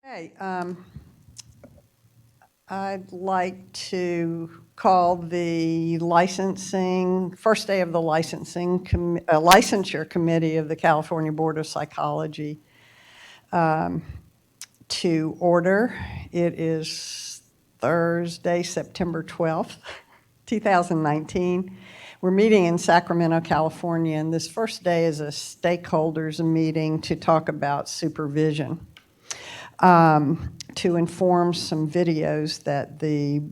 Okay, I'd like to call the first day of the licensure committee of the California Board of Psychology to order. It is Thursday, September 12th, 2019. We're meeting in Sacramento, California, and this first day is a stakeholders meeting to talk about supervision. To inform some videos that the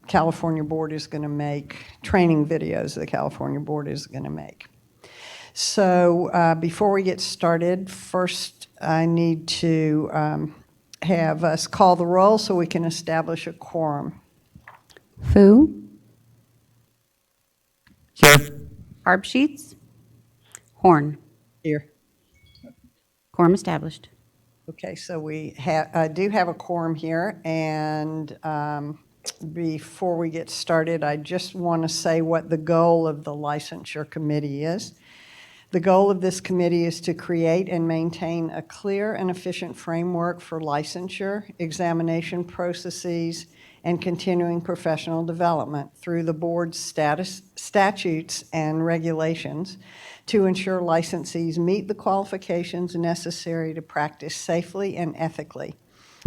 California Board is going to make, training videos the California Board is going to make. So before we get started, first I need to have us call the roll so we can establish a quorum. Fu, Here. Arbsheets, Horn. Here. Quorum established. Okay, so we do have a quorum here, and before we get started, I just want to say what the goal of the licensure committee is. The goal of this committee is to create and maintain a clear and efficient framework for licensure, examination processes, and continuing professional development through the board's statutes and regulations to ensure licensees meet the qualifications necessary to practice safely and ethically.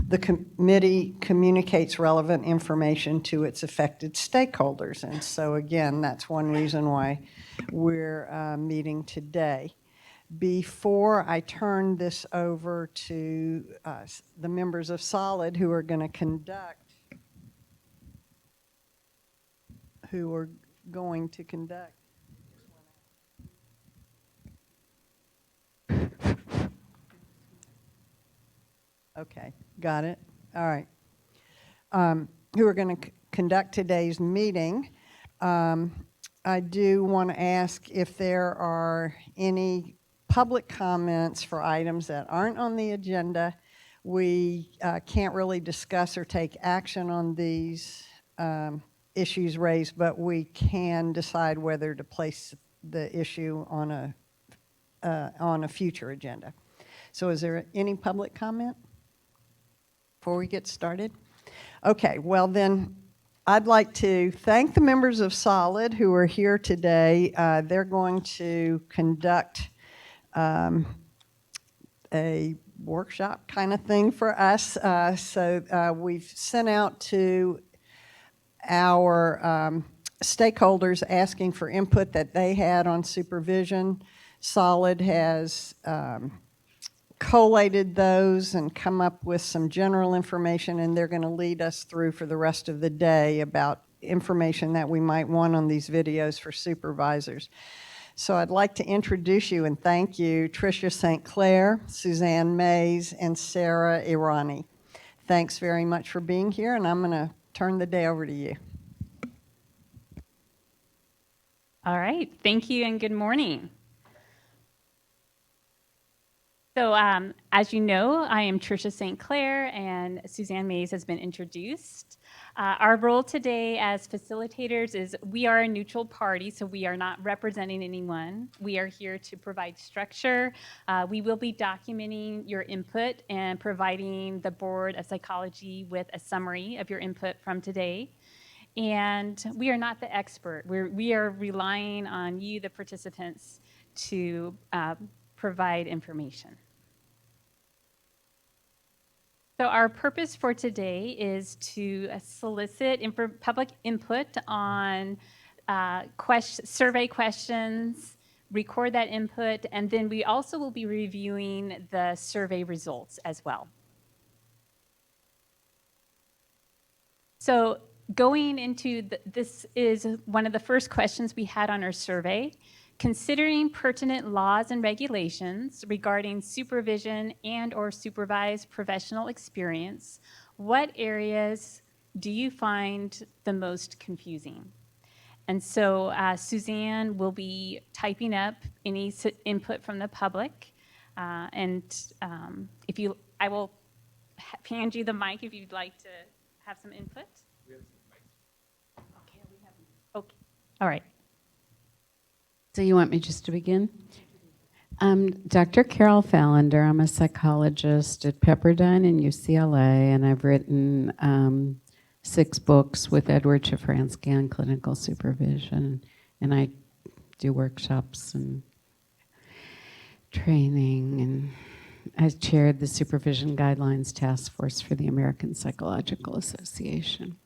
The committee communicates relevant information to its affected stakeholders, and so again, that's one reason why we're meeting today. Before I turn this over to the members of SOLID who are going to conduct Okay, got it. All right. Who are going to conduct today's meeting. I do want to ask if there are any public comments for items that aren't on the agenda. We can't really discuss or take action on these issues raised, but we can decide whether to place the issue on a future agenda. So is there any public comment before we get started? Okay, well then, I'd like to thank the members of SOLID who are here today. They're going to conduct a workshop kind of thing for us. So we've sent out to our stakeholders asking for input that they had on supervision. SOLID has collated those and come up with some general information, and they're going to lead us through for the rest of the day about information that we might want on these videos for supervisors. So I'd like to introduce you and thank you, Tricia St. Clair, Suzanne Mays, and Sarah Irani. Thanks very much for being here, and I'm going to turn the day over to you. All right, thank you and good morning. So as you know, I am Tricia St. Clair and Suzanne Mays has been introduced. Our role today as facilitators is we are a neutral party, so we are not representing anyone. We are here to provide structure. We will be documenting your input and providing the Board of Psychology with a summary of your input from today. And we are not the expert. We are relying on you, the participants, to provide information. So our purpose for today is to solicit public input on survey questions, record that input, and then we also will be reviewing the survey results as well. So going into this is one of the first questions we had on our survey. Considering pertinent laws and regulations regarding supervision and/or supervised professional experience, what areas do you find the most confusing? And so Suzanne will be typing up any input from the public, I will hand you the mic if you'd like to have some input. Okay, we have. Okay, all right. So you want me just to begin? I'm Dr. Carol Fallender. I'm a psychologist at Pepperdine and UCLA, and I've written 6 books with Edward Shafransky on clinical supervision, and I do workshops and training, and I chaired the Supervision Guidelines Task Force for the American Psychological Association.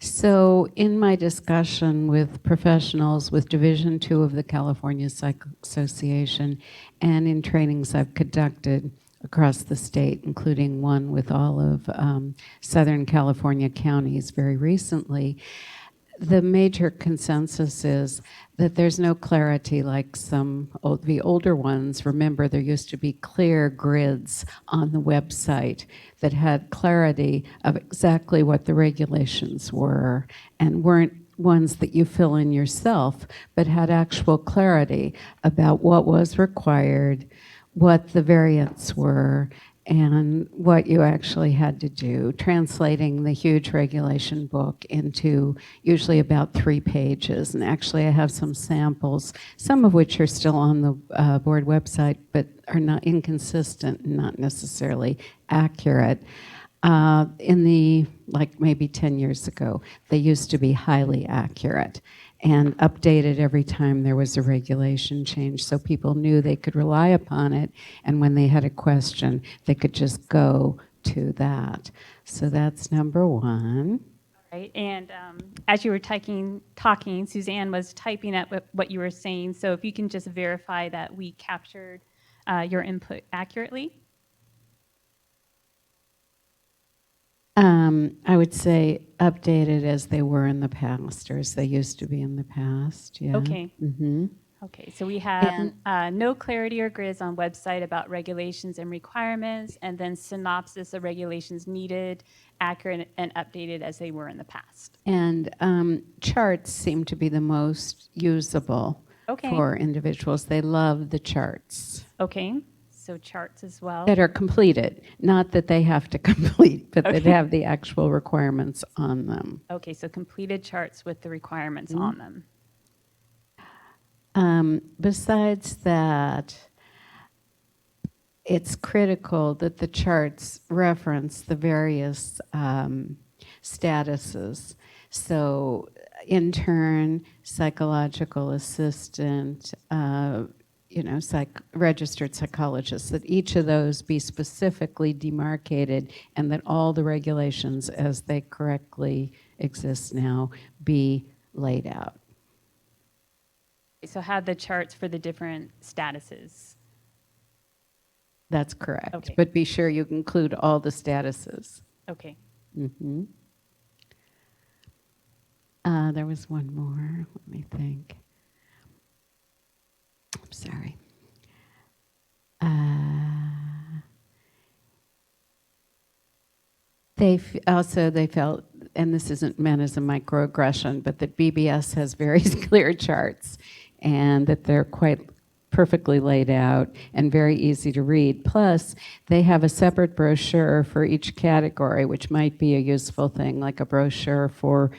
So in my discussion with professionals with Division II of the California Psych Association and in trainings I've conducted across the state, including one with all of Southern California counties very recently, the major consensus is that there's no clarity like the older ones. Remember, there used to be clear grids on the website that had clarity of exactly what the regulations were and weren't ones that you fill in yourself, but had actual clarity about what was required, what the variants were, and what you actually had to do, translating the huge regulation book into usually about 3 pages. And actually I have some samples, some of which are still on the board website, but are not inconsistent and not necessarily accurate. Maybe 10 years ago, they used to be highly accurate and updated every time there was a regulation change, so people knew they could rely upon it, and when they had a question, they could just go to that. So that's number 1. Right, and as you were talking, Suzanne was typing up what you were saying, so if you can just verify that we captured your input accurately. I would say updated as they were in the past, or as they used to be in the past. Yeah. Okay. Mm-hmm. Okay, so we have no clarity or grids on website about regulations and requirements, and then synopsis of regulations needed, accurate and updated as they were in the past. And charts seem to be the most usable for individuals. They love the charts. Okay, so charts as well. That are completed. Not that they have to complete, but that have the actual requirements on them. Okay, so completed charts with the requirements on them. Besides that, it's critical that the charts reference the various statuses. So intern, psychological assistant, registered psychologists, that each of those be specifically demarcated and that all the regulations as they correctly exist now be laid out. So have the charts for the different statuses. That's correct. Okay. But be sure you include all the statuses. Okay. Mm-hmm. There was one more. Let me think. I'm sorry. They felt, and this isn't meant as a microaggression, but that BBS has very clear charts and that they're quite perfectly laid out and very easy to read. Plus, they have a separate brochure for each category, which might be a useful thing, like a brochure for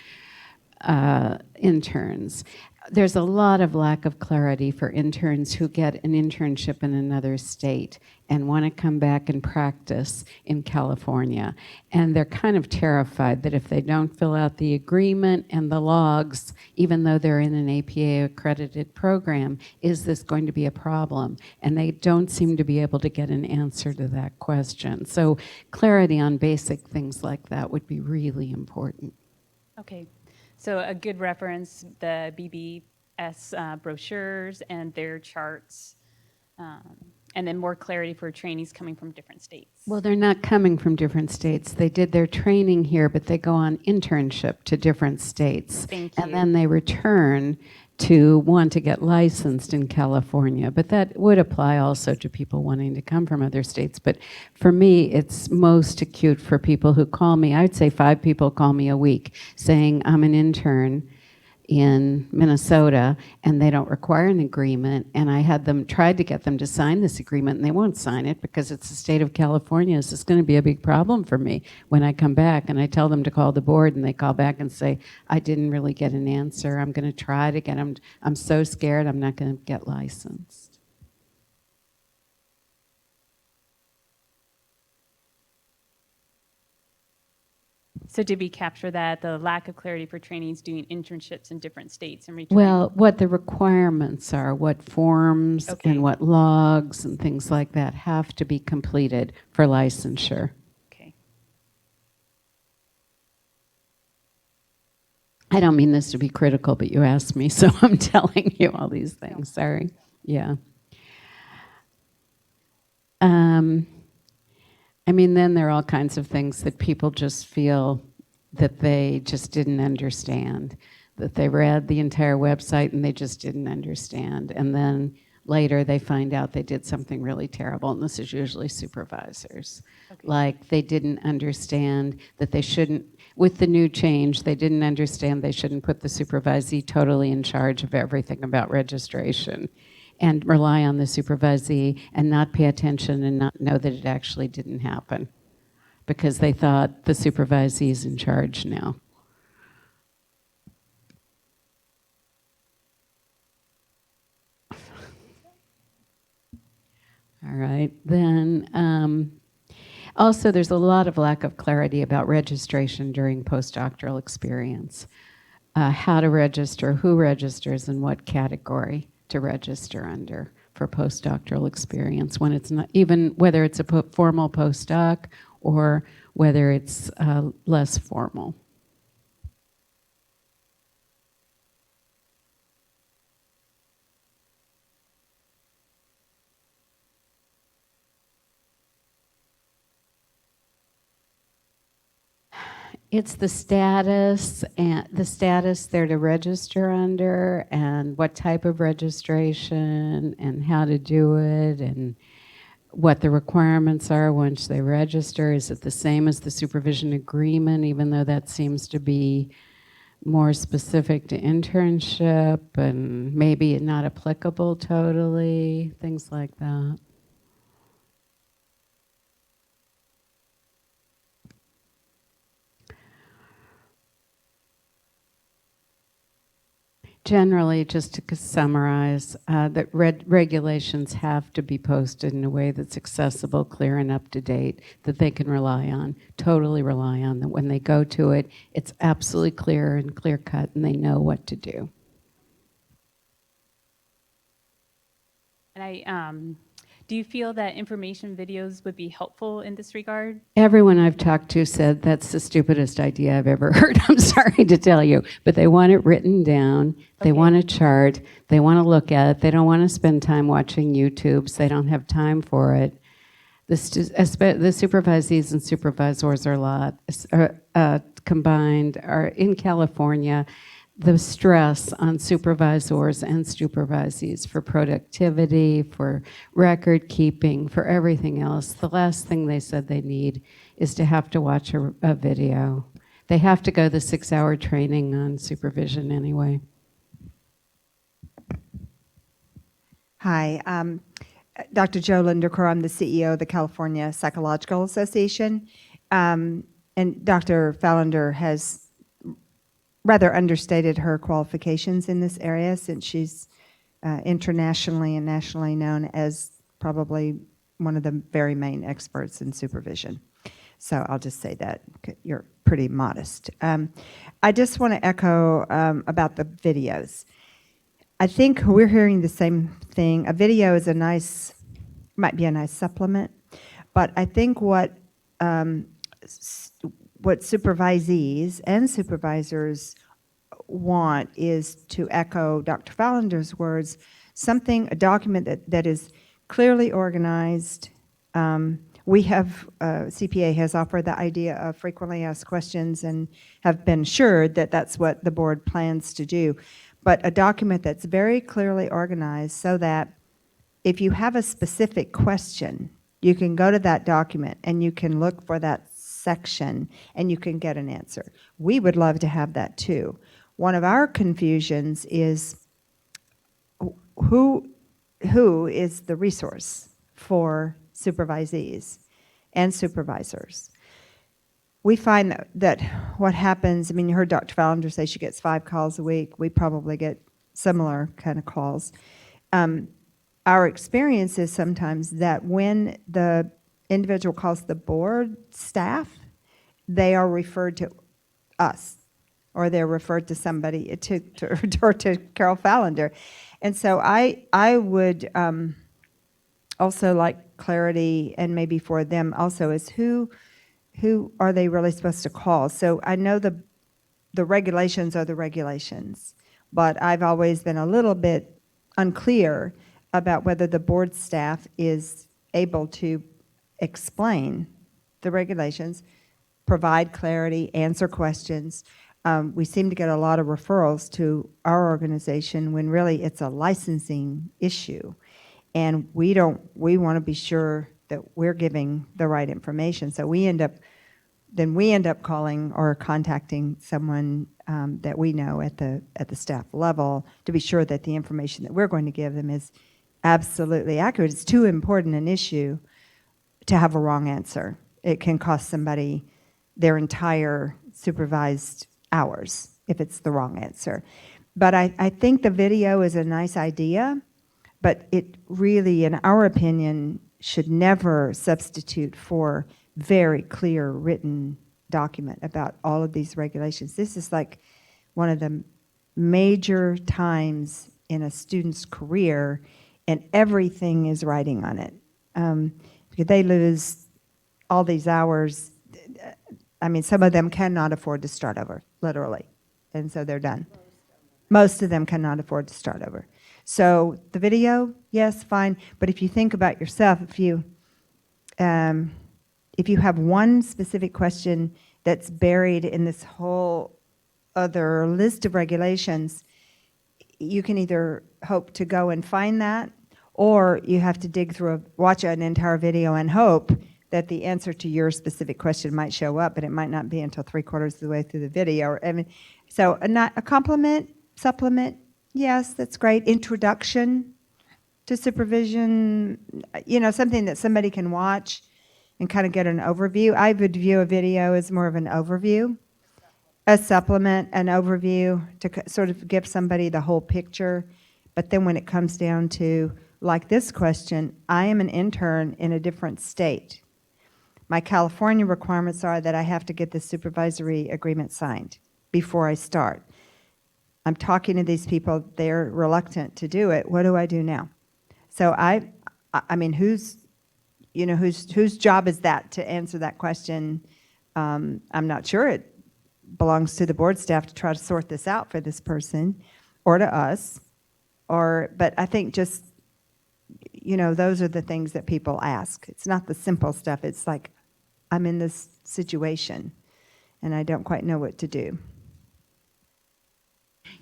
interns. There's a lot of lack of clarity for interns who get an internship in another state and want to come back and practice in California. And they're kind of terrified that if they don't fill out the agreement and the logs, even though they're in an APA accredited program, is this going to be a problem? And they don't seem to be able to get an answer to that question. So clarity on basic things like that would be really important. Okay. So a good reference, the BBS brochures and their charts, and then more clarity for trainees coming from different states. Well, they're not coming from different states. They did their training here, but they go on internship to different states. Thank you. And then they return to want to get licensed in California. But that would apply also to people wanting to come from other states. But for me, it's most acute for people who call me. I would say 5 people call me a week saying, I'm an intern in Minnesota and they don't require an agreement, and I had them tried to get them to sign this agreement and they won't sign it because it's the state of California. This is going to be a big problem for me when I come back. And I tell them to call the board and they call back and say, I didn't really get an answer. I'm going to try to get them. I'm so scared I'm not going to get licensed. So did we capture that, the lack of clarity for trainees doing internships in different states and returning? Well, what the requirements are, what forms Okay. and what logs and things like that have to be completed for licensure. Okay. I don't mean this to be critical, but you asked me, so I'm telling you all these things. Sorry. Yeah. I mean, then there are all kinds of things that people just feel that they just didn't understand, that they read the entire website and they just didn't understand. And then later they find out they did something really terrible, and this is usually supervisors. Okay. Like they didn't understand that they shouldn't, with the new change, they didn't understand they shouldn't put the supervisee totally in charge of everything about registration and rely on the supervisee and not pay attention and not know that it actually didn't happen because they thought the supervisee is in charge now. All right, then also there's a lot of lack of clarity about registration during postdoctoral experience. How to register, who registers, and what category to register under for postdoctoral experience when it's not, even whether it's a formal postdoc or whether it's less formal. It's the status they're to register under and what type of registration and how to do it and what the requirements are once they register. Is it the same as the supervision agreement, even though that seems to be more specific to internship and maybe not applicable totally, things like that. Generally, just to summarize, that regulations have to be posted in a way that's accessible, clear, and up to date, that they can rely on, totally rely on, that when they go to it, it's absolutely clear and clear cut, and they know what to do. And do you feel that information videos would be helpful in this regard? Everyone I've talked to said that's the stupidest idea I've ever heard. I'm sorry to tell you, but they want it written down. They want a chart. They want to look at it. They don't want to spend time watching YouTubes. They don't have time for it. The supervisees and supervisors are combined are in California. The stress on supervisors and supervisees for productivity, for record keeping, for everything else. The last thing they said they need is to have to watch a video. They have to go the 6-hour training on supervision anyway. Hi, Dr. Joe Linderker. I'm the CEO of the California Psychological Association. And Dr. Fallender has rather understated her qualifications in this area since she's internationally and nationally known as probably one of the very main experts in supervision. So I'll just say that you're pretty modest. I just want to echo about the videos. I think we're hearing the same thing. A video is might be a nice supplement, but I think what supervisees and supervisors want is to echo Dr. Fallender's words, a document that is clearly organized. We have, CPA has offered the idea of frequently asked questions and have been assured that that's what the board plans to do. But a document that's very clearly organized so that if you have a specific question, you can go to that document and you can look for that section and you can get an answer. We would love to have that too. One of our confusions is who is the resource for supervisees and supervisors. We find that what happens, I mean, you heard Dr. Fallender say she gets 5 calls a week. We probably get similar kind of calls. Our experience is sometimes that when the individual calls the board staff, they are referred to us, or they're referred to somebody, or to Carol Fallender. And so I would also like clarity, and maybe for them also, is who are they really supposed to call? So I know the regulations are the regulations, but I've always been a little bit unclear about whether the board staff is able to explain the regulations, provide clarity, answer questions. We seem to get a lot of referrals to our organization when really it's a licensing issue. And we want to be sure that we're giving the right information. So we end up calling or contacting someone that we know at the staff level to be sure that the information that we're going to give them is absolutely accurate. It's too important an issue to have a wrong answer. It can cost somebody their entire supervised hours if it's the wrong answer. But I think the video is a nice idea, but it really, in our opinion, should never substitute for very clear written document about all of these regulations. This is like one of the major times in a student's career, and everything is writing on it. Because they lose all these hours. I mean, some of them cannot afford to start over, literally, and so they're done. Most of them cannot afford to start over. So the video, yes, fine, but if you think about yourself, if you have one specific question that's buried in this whole other list of regulations, you can either hope to go and find that, or you have to dig through, watch an entire video and hope that the answer to your specific question might show up, but it might not be until 3/4 of the way through the video. I mean, so a compliment, supplement, yes, that's great. Introduction to supervision, something that somebody can watch and kind of get an overview. I would view a video as more of an overview, a supplement, an overview to sort of give somebody the whole picture. But then when it comes down to, like this question, I am an intern in a different state. My California requirements are that I have to get the supervisory agreement signed before I start. I'm talking to these people, they're reluctant to do it. What do I do now? So I mean, whose job is that to answer that question? I'm not sure. It belongs to the board staff to try to sort this out for this person, or to us. But I think just, those are the things that people ask. It's not the simple stuff. It's like, I'm in this situation, and I don't quite know what to do.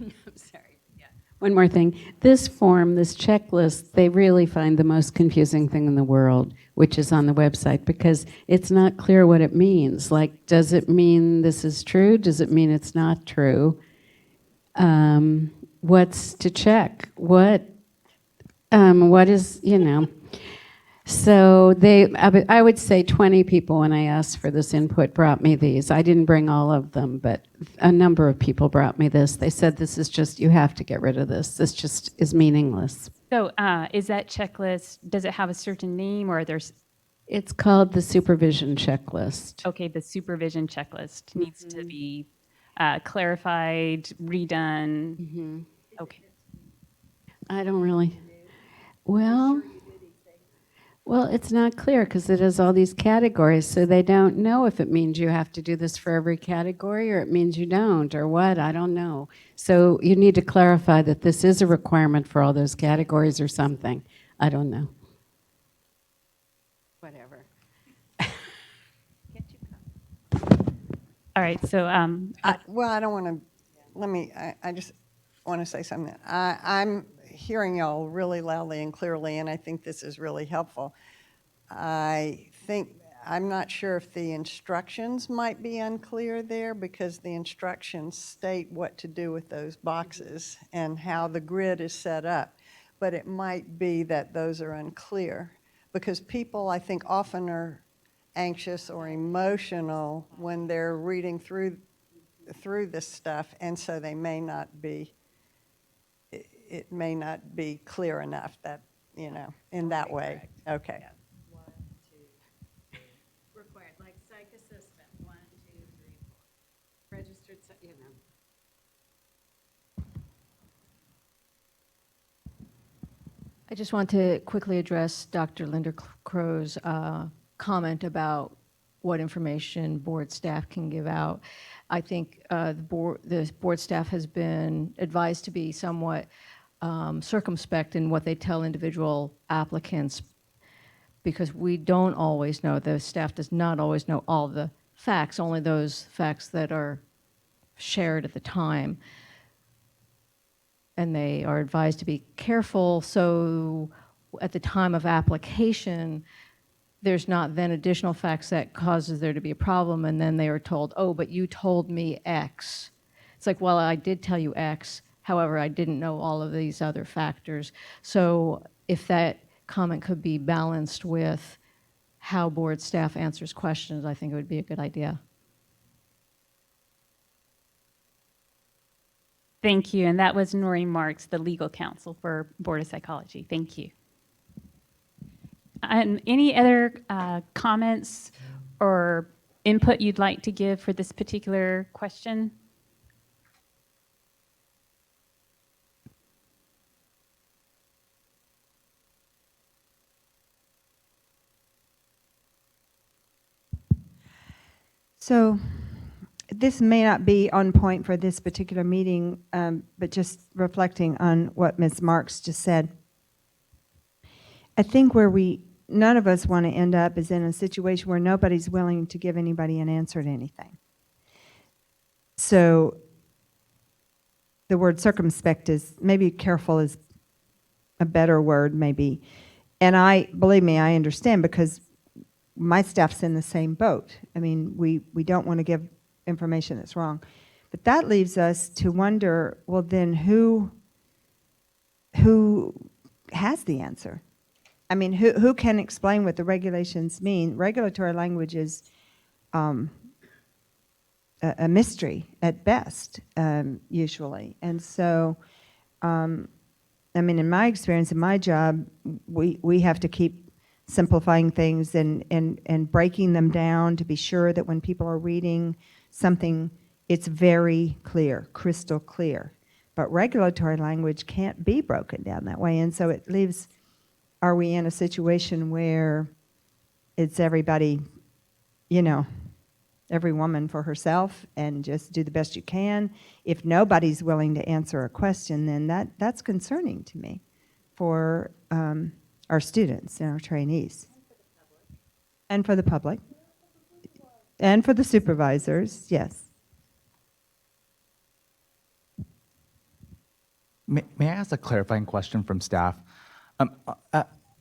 I'm sorry. Yeah. One more thing. This form, this checklist, they really find the most confusing thing in the world, which is on the website, because it's not clear what it means. Like, does it mean this is true? Does it mean it's not true? What's to check? What is, So I would say 20 people, when I asked for this input, brought me these. I didn't bring all of them, but a number of people brought me this. They said, this is just, you have to get rid of this. This just is meaningless. So is that checklist, does it have a certain name, or there's, It's called the Supervision Checklist. okay, the supervision checklist needs to be clarified, redone? Okay. I don't really, well, it's not clear because it has all these categories, so they don't know if it means you have to do this for every category or it means you don't, or what, I don't know. So you need to clarify that this is a requirement for all those categories or something. I don't know. Whatever. All right, so Well, I don't want to, I just want to say something. I'm hearing y'all really loudly and clearly, and I think this is really helpful. I'm not sure if the instructions might be unclear there, because the instructions state what to do with those boxes and how the grid is set up. But it might be that those are unclear, because people, I think, often are anxious or emotional when they're reading through this stuff, and so they may not be, it may not be clear enough that, in that way. Okay. Required, like psych assistant, 1, 2, I just want to quickly address Dr. Linda Crow's comment about what information board staff can give out. I think the board staff has been advised to be somewhat circumspect in what they tell individual applicants, because we don't always know, the staff does not always know all the facts, only those facts that are shared at the time. And they are advised to be careful, so at the time of application, there's not then additional facts that causes there to be a problem, and then they are told, oh, but you told me X. It's like, well, I did tell you X, however, I didn't know all of these other factors. So if that comment could be balanced with how board staff answers questions, I think it would be a good idea. Thank you. And that was Noreen Marks, the legal counsel for Board of Psychology. Thank you. Any other comments or input you'd like to give for this particular question? So this may not be on point for this particular meeting, but just reflecting on what Ms. Marks just said. I think where none of us want to end up is in a situation where nobody's willing to give anybody an answer to anything. So the word circumspect is, maybe careful is a better word, maybe. And believe me, I understand, because my staff's in the same boat. I mean, we don't want to give information that's wrong. But that leaves us to wonder, well, then who has the answer? I mean, who can explain what the regulations mean? Regulatory language is a mystery at best, usually. And so, I mean, in my experience, in my job, we have to keep simplifying things and breaking them down to be sure that when people are reading something, it's very clear, crystal clear. But regulatory language can't be broken down that way. And so it leaves, are we in a situation where it's everybody, every woman for herself and just do the best you can? If nobody's willing to answer a question, then that's concerning to me for our students and our trainees. And for the public. And for the supervisors, yes. May I ask a clarifying question from staff?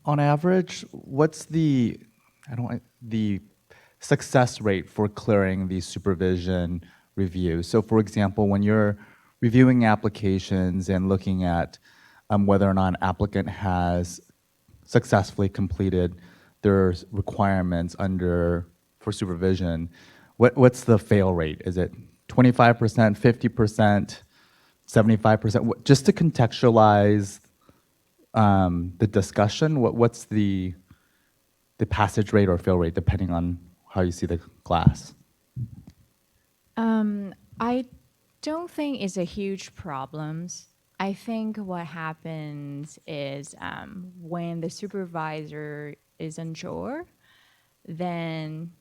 On average, what's the success rate for clearing the supervision review? So for example, when you're reviewing applications and looking at whether or not an applicant has successfully completed their requirements for supervision, what's the fail rate? Is it 25%, 50%, 75%? Just to contextualize the discussion, what's the passage rate or fail rate, depending on how you see the class? I don't think it's a huge problem. I think what happens is when the supervisor is unsure, then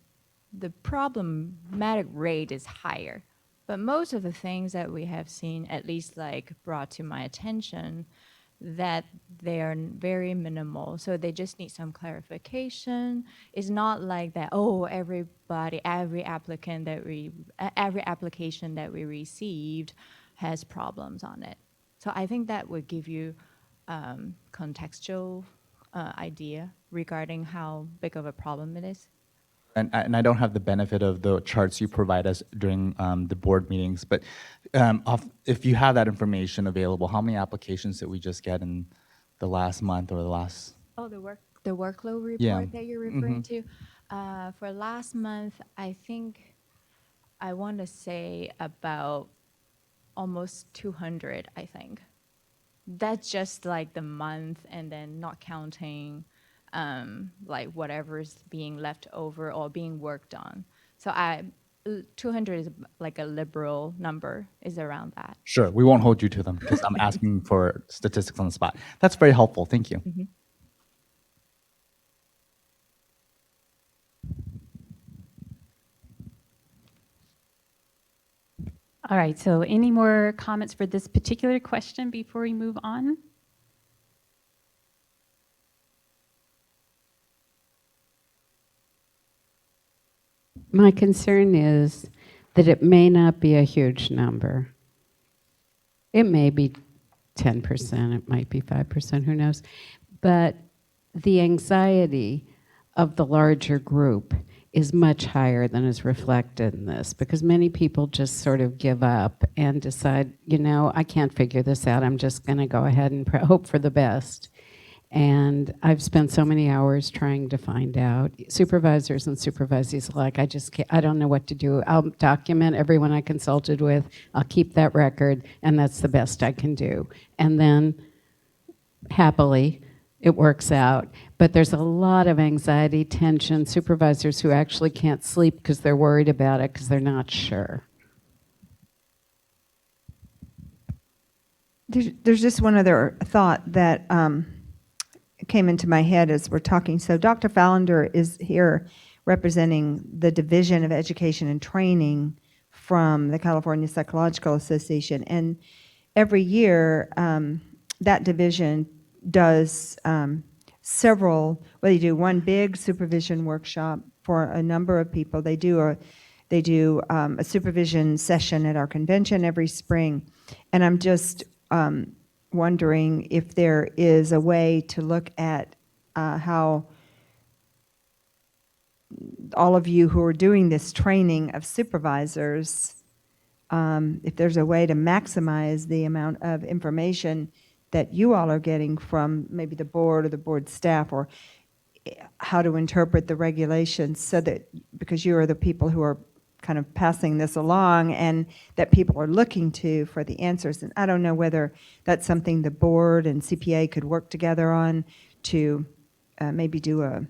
the problematic rate is higher. But most of the things that we have seen, at least like brought to my attention, that they are very minimal. So they just need some clarification. It's not like that, oh, every application that we received has problems on it. So I think that would give you contextual idea regarding how big of a problem it is. And I don't have the benefit of the charts you provide us during the board meetings, but if you have that information available, how many applications did we just get in the last month or the last? Oh, the workload report Yeah. that you're referring to? For last month, I think I want to say about almost 200, I think. That's just like the month, and then not counting like whatever's being left over or being worked on. So 200 is like a liberal number, is around that. Sure, we won't hold you to them because I'm asking for statistics on the spot. That's very helpful. Thank you. All right, so any more comments for this particular question before we move on? My concern is that it may not be a huge number. It may be 10%, it might be 5%, who knows? But the anxiety of the larger group is much higher than is reflected in this, because many people just sort of give up and decide, you know, I can't figure this out, I'm just going to go ahead and hope for the best. And I've spent so many hours trying to find out. Supervisors and supervisees alike, I just can't, I don't know what to do. I'll document everyone I consulted with, I'll keep that record, and that's the best I can do. And then, happily, it works out. But there's a lot of anxiety, tension, supervisors who actually can't sleep because they're worried about it because they're not sure. There's just one other thought that came into my head as we're talking. So Dr. Fallender is here representing the Division of Education and Training from the California Psychological Association. And every year, that division does several, well, they do one big supervision workshop for a number of people. They do a supervision session at our convention every spring. And I'm just wondering if there is a way to look at how all of you who are doing this training of supervisors, if there's a way to maximize the amount of information that you all are getting from maybe the board or the board staff, or how to interpret the regulations, so that, because you are the people who are kind of passing this along and that people are looking to for the answers. And I don't know whether that's something the board and CPA could work together on to maybe do a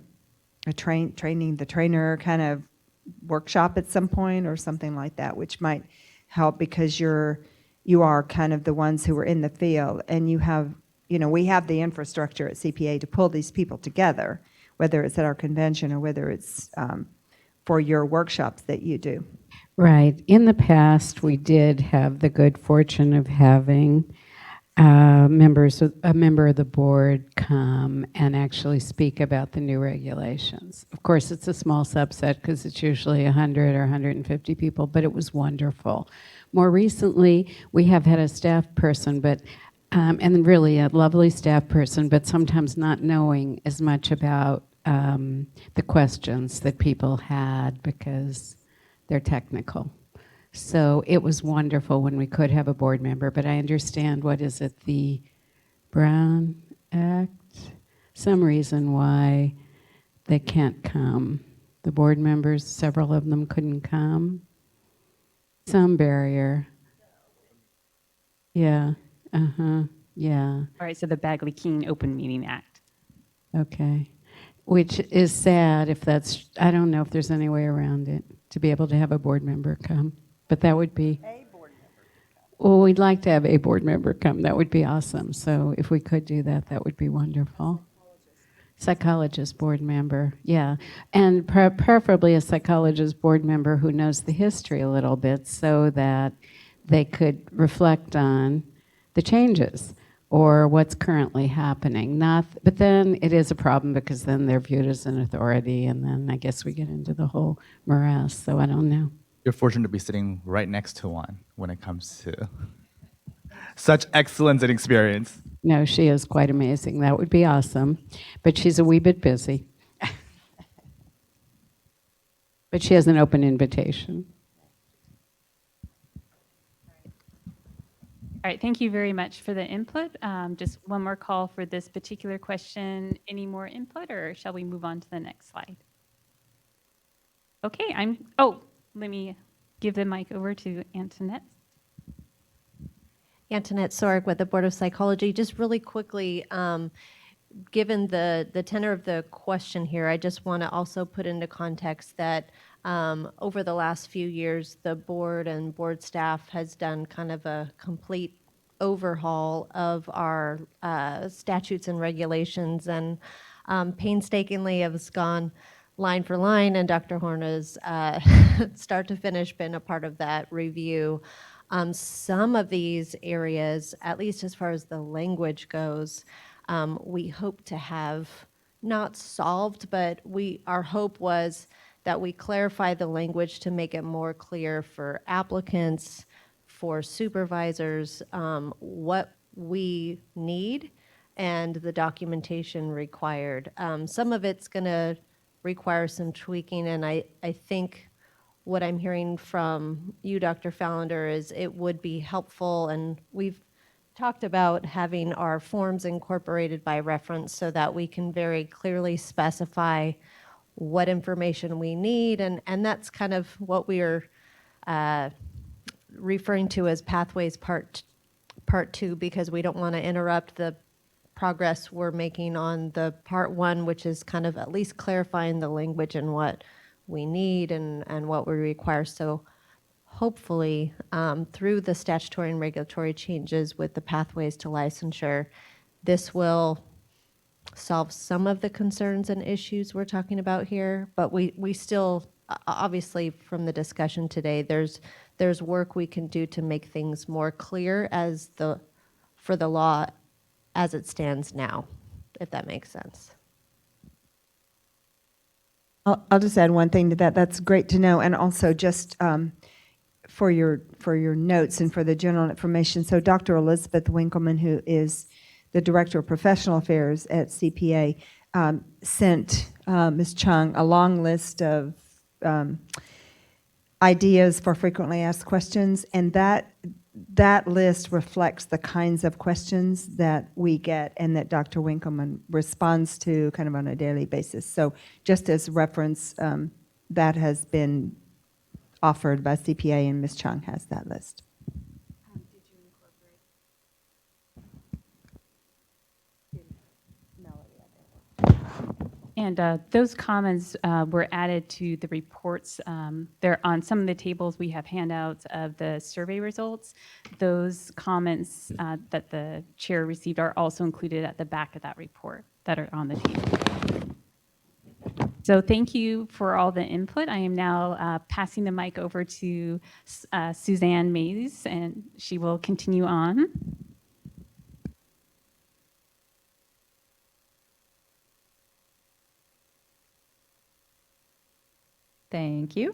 training the trainer kind of workshop at some point or something like that, which might help, because you are kind of the ones who are in the field, and you have, you know, we have the infrastructure at CPA to pull these people together, whether it's at our convention or whether it's for your workshops that you do. Right. In the past, we did have the good fortune of having a member of the board come and actually speak about the new regulations. Of course, it's a small subset because it's usually 100 or 150 people, but it was wonderful. More recently, we have had a staff person, but and really a lovely staff person, but sometimes not knowing as much about the questions that people had because they're technical. So it was wonderful when we could have a board member, but I understand, what is it, the Brown Act? Some reason why they can't come. The board members, several of them couldn't come. Some barrier. Yeah, yeah. All right, so the Bagley-Keene Open Meeting Act. Okay. Which is sad if that's, I don't know if there's any way around it, to be able to have a board member come. But that would be, well, we'd like to have a board member come. That would be awesome. So if we could do that, that would be wonderful. Psychologist board member, yeah. And preferably a psychologist board member who knows the history a little bit, so that they could reflect on the changes or what's currently happening. But then it is a problem, because then they're viewed as an authority, and then I guess we get into the whole morass, so I don't know. You're fortunate to be sitting right next to one when it comes to such excellence and experience. No, she is quite amazing. That would be awesome. But she's a wee bit busy. But she has an open invitation. All right, thank you very much for the input. Just one more call for this particular question. Any more input, or shall we move on to the next slide? Okay, let me give the mic over to Antoinette. Antoinette Sorg with the Board of Psychology. Just really quickly, given the tenor of the question here, I just want to also put into context that over the last few years, the board and board staff has done kind of a complete overhaul of our statutes and regulations, and painstakingly has gone line for line, and Dr. Horn has start to finish been a part of that review. Some of these areas, at least as far as the language goes, we hope to have not solved, but our hope was that we clarify the language to make it more clear for applicants, for supervisors, what we need and the documentation required. Some of it's going to require some tweaking, and I think what I'm hearing from you, Dr. Fallender, is it would be helpful, and we've talked about having our forms incorporated by reference so that we can very clearly specify what information we need, and that's kind of what we are referring to as Pathways Part 2, because we don't want to interrupt the progress we're making on the Part 1, which is kind of at least clarifying the language and what we need and what we require. So hopefully, through the statutory and regulatory changes with the pathways to licensure, this will solve some of the concerns and issues we're talking about here. But we still, obviously, from the discussion today, there's work we can do to make things more clear for the law as it stands now, if that makes sense. I'll just add one thing to that. That's great to know, and also just for your notes and for the general information. So Dr. Elizabeth Winkleman, who is the Director of Professional Affairs at CPA, sent Ms. Chung a long list of ideas for frequently asked questions, and that list reflects the kinds of questions that we get and that Dr. Winkleman responds to kind of on a daily basis. So just as reference, that has been offered by CPA, and Ms. Chung has that list. And those comments were added to the reports. They're on some of the tables. We have handouts of the survey results. Those comments that the chair received are also included at the back of that report that are on the table. So thank you for all the input. I am now passing the mic over to Suzanne Mays, and she will continue on. Thank you.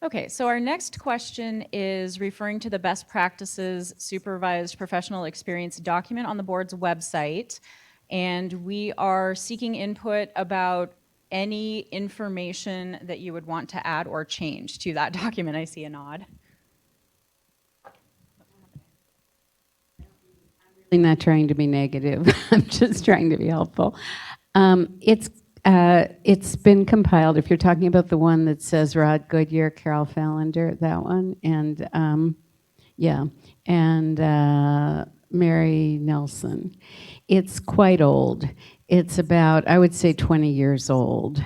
Okay, so our next question is referring to the best practices supervised professional experience document on the board's website. And we are seeking input about any information that you would want to add or change to that document. I see a nod. I'm not trying to be negative. I'm just trying to be helpful. It's been compiled. If you're talking about the one that says Rod Goodyear, Carol Fallender, that one, and Mary Nelson. It's quite old. It's about, I would say, 20 years old.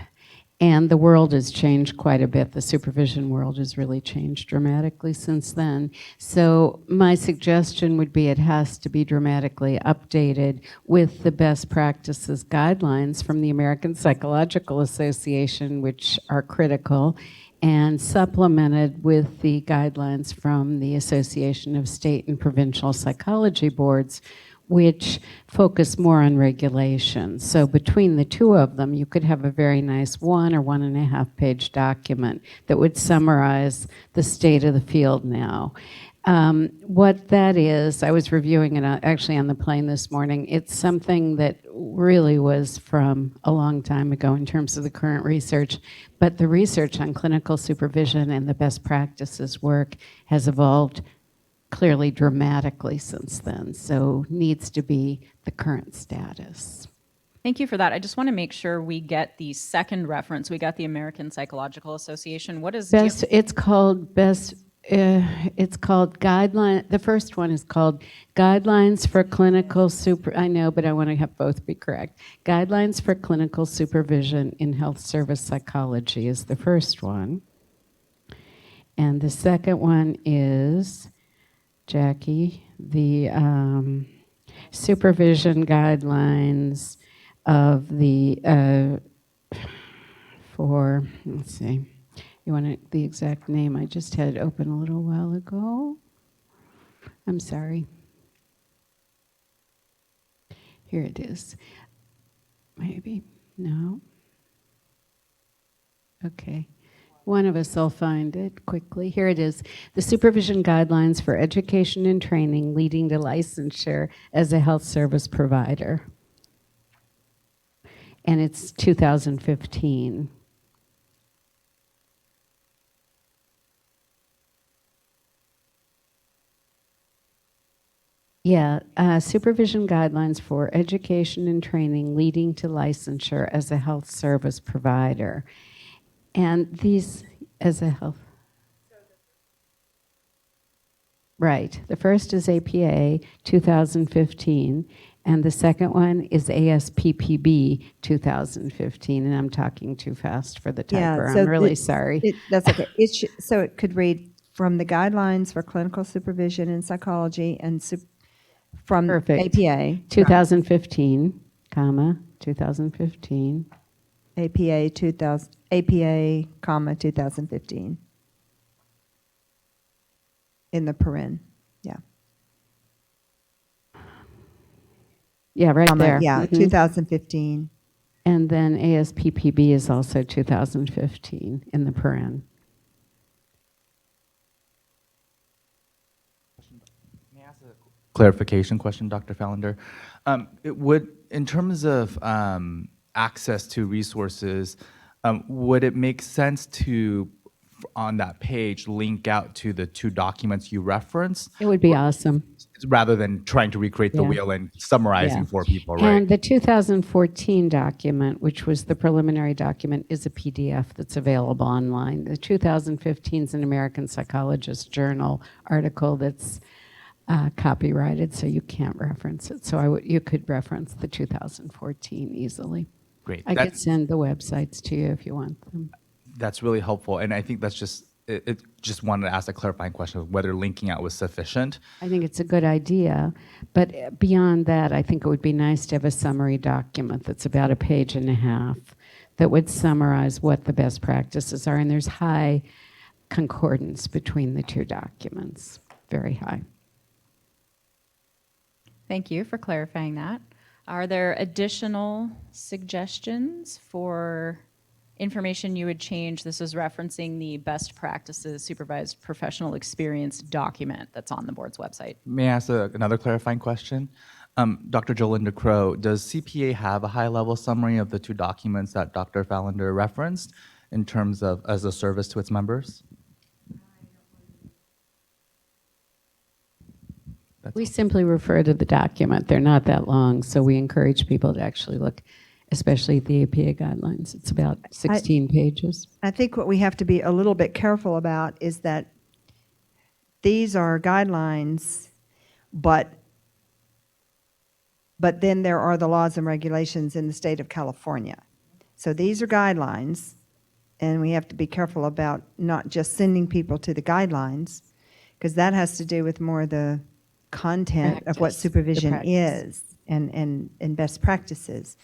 And the world has changed quite a bit. The supervision world has really changed dramatically since then. So my suggestion would be it has to be dramatically updated with the best practices guidelines from the American Psychological Association, which are critical, and supplemented with the guidelines from the Association of State and Provincial Psychology Boards, which focus more on regulation. So between the two of them, you could have a very nice 1 or 1.5 page document that would summarize the state of the field now. What that is, I was reviewing it actually on the plane this morning. It's something that really was from a long time ago in terms of the current research, but the research on clinical supervision and the best practices work has evolved clearly dramatically since then, so needs to be the current status. Thank you for that. I just want to make sure we get the second reference. We got the American Psychological Association. What is Best? It's called Best. It's called guideline. The first one is called Guidelines for Clinical Super. I know, but I want to have both be correct. Guidelines for Clinical Supervision in Health Service Psychology is the first one, and the second one is, Jackie, the Supervision Guidelines of the for. Let's see. You want the exact name? I just had it open a little while ago. I'm sorry. Here it is. Maybe. No. Okay. One of us will find it quickly. Here it is. The Supervision Guidelines for Education and Training Leading to Licensure as a Health Service Provider. And it's 2015. Yeah, Supervision Guidelines for Education and Training Leading to Licensure as a Health Service Provider. And these, as a health... Right, the first is APA 2015, and the second one is ASPPB 2015, and I'm talking too fast for the typer. I'm really sorry. That's okay. So it could read from the Guidelines for Clinical Supervision in Psychology and from Perfect. APA. 2015, comma, 2015. APA, comma, 2015. In the paren, yeah. Yeah, right Comma, there. yeah, 2015. And then ASPPB is also 2015 in the paren. May I ask a clarification question, Dr. Fallender? It would, in terms of access to resources, would it make sense to, on that page, link out to the two documents you referenced? It would be awesome. Rather than trying to recreate the wheel and summarizing for people, right? And the 2014 document, which was the preliminary document, is a PDF that's available online. The 2015 is an American Psychologist Journal article that's copyrighted, so you can't reference it. So you could reference the 2014 easily. Great. I could send the websites to you if you want them. That's really helpful, and I think that's just, it just wanted to ask a clarifying question of whether linking out was sufficient. I think it's a good idea, but beyond that, I think it would be nice to have a summary document that's about a page and a half that would summarize what the best practices are, and there's high concordance between the two documents, very high. Thank you for clarifying that. Are there additional suggestions for information you would change? This is referencing the best practices supervised professional experience document that's on the board's website. May I ask another clarifying question? Dr. Jolinda Crow, does CPA have a high-level summary of the two documents that Dr. Fallender referenced in terms of as a service to its members? We simply refer to the document. They're not that long, so we encourage people to actually look, especially at the APA guidelines. It's about 16 pages. I think what we have to be a little bit careful about is that these are guidelines, but then there are the laws and regulations in the state of California. So these are guidelines, and we have to be careful about not just sending people to the guidelines, because that has to do with more the content of what supervision is and best practices.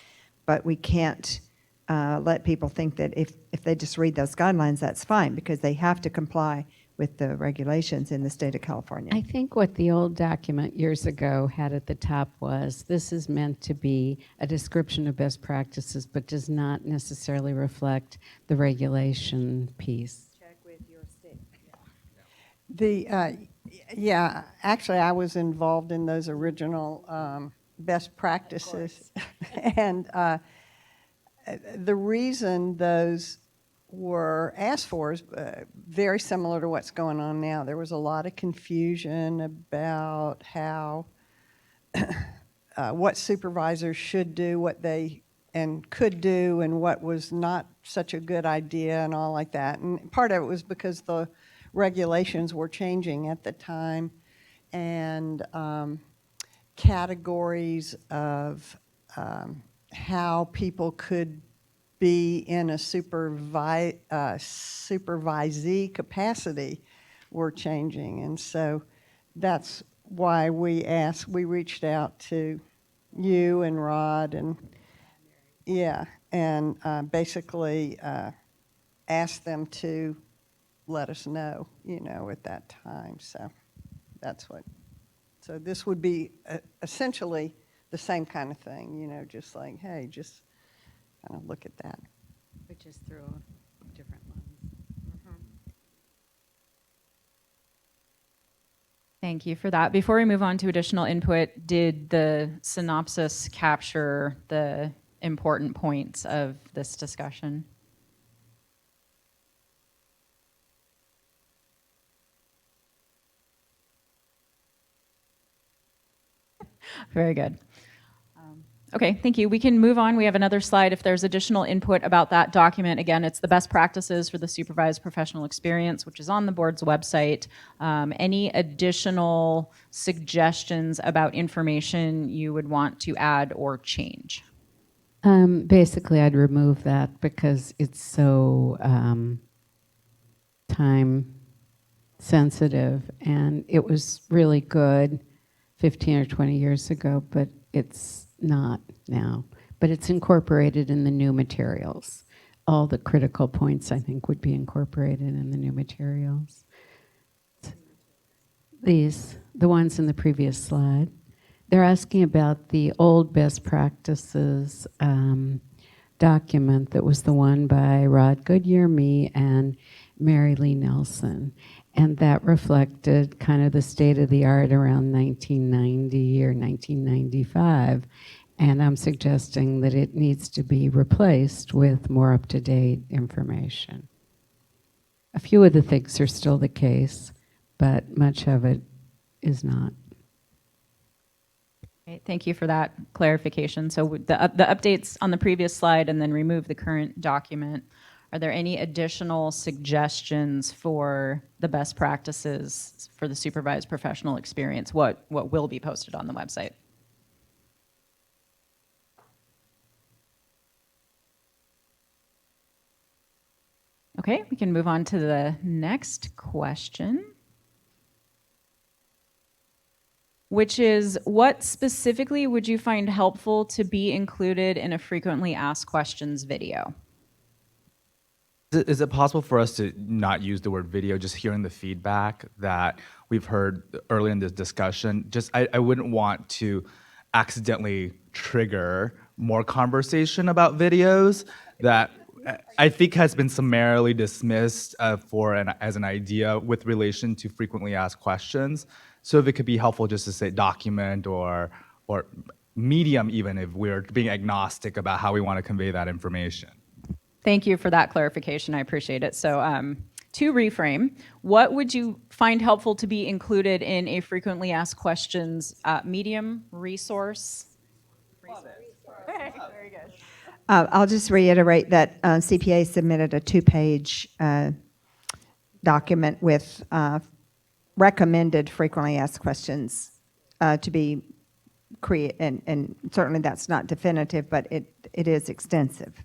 But we can't let people think that if they just read those guidelines, that's fine, because they have to comply with the regulations in the state of California. I think what the old document years ago had at the top was, this is meant to be a description of best practices, but does not necessarily reflect the regulation piece. Check with your state. Yeah, actually, I was involved in those original best practices. And the reason those were asked for is very similar to what's going on now. There was a lot of confusion about how, what supervisors should do, what they and could do, and what was not such a good idea and all like that. And part of it was because the regulations were changing at the time, and categories of how people could be in a supervisee capacity were changing. And so that's why we reached out to you and Rod and basically asked them to let us know, at that time. So that's what, so this would be essentially the same kind of thing, just like, hey, just kind of look at that. But just through a different lens. Thank you for that. Before we move on to additional input, did the synopsis capture the important points of this discussion? Very good. Okay, thank you. We can move on. We have another slide. If there's additional input about that document, again, it's the best practices for the supervised professional experience, which is on the board's website. Any additional suggestions about information you would want to add or change? Basically, I'd remove that because it's so time sensitive, and it was really good 15 or 20 years ago, but it's not now. But it's incorporated in the new materials. All the critical points, I think, would be incorporated in the new materials. These, the ones in the previous slide, they're asking about the old best practices document that was the one by Rod Goodyear, me, and Mary Lee Nelson. And that reflected kind of the state of the art around 1990 or 1995. And I'm suggesting that it needs to be replaced with more up-to-date information. A few of the things are still the case, but much of it is not. Okay, thank you for that clarification. So the updates on the previous slide and then remove the current document. Are there any additional suggestions for the best practices for the supervised professional experience? What will be posted on the website? Okay, we can move on to the next question, which is, what specifically would you find helpful to be included in a frequently asked questions video? Is it possible for us to not use the word video, just hearing the feedback that we've heard earlier in this discussion? Just I wouldn't want to accidentally trigger more conversation about videos that I think has been summarily dismissed as an idea with relation to frequently asked questions. So if it could be helpful just to say document or medium, even if we're being agnostic about how we want to convey that information. Thank you for that clarification. I appreciate it. So to reframe, what would you find helpful to be included in a frequently asked questions medium, resource? Okay, very good. I'll just reiterate that CPA submitted a 2-page document with recommended frequently asked questions to be created, and certainly that's not definitive, but it is extensive.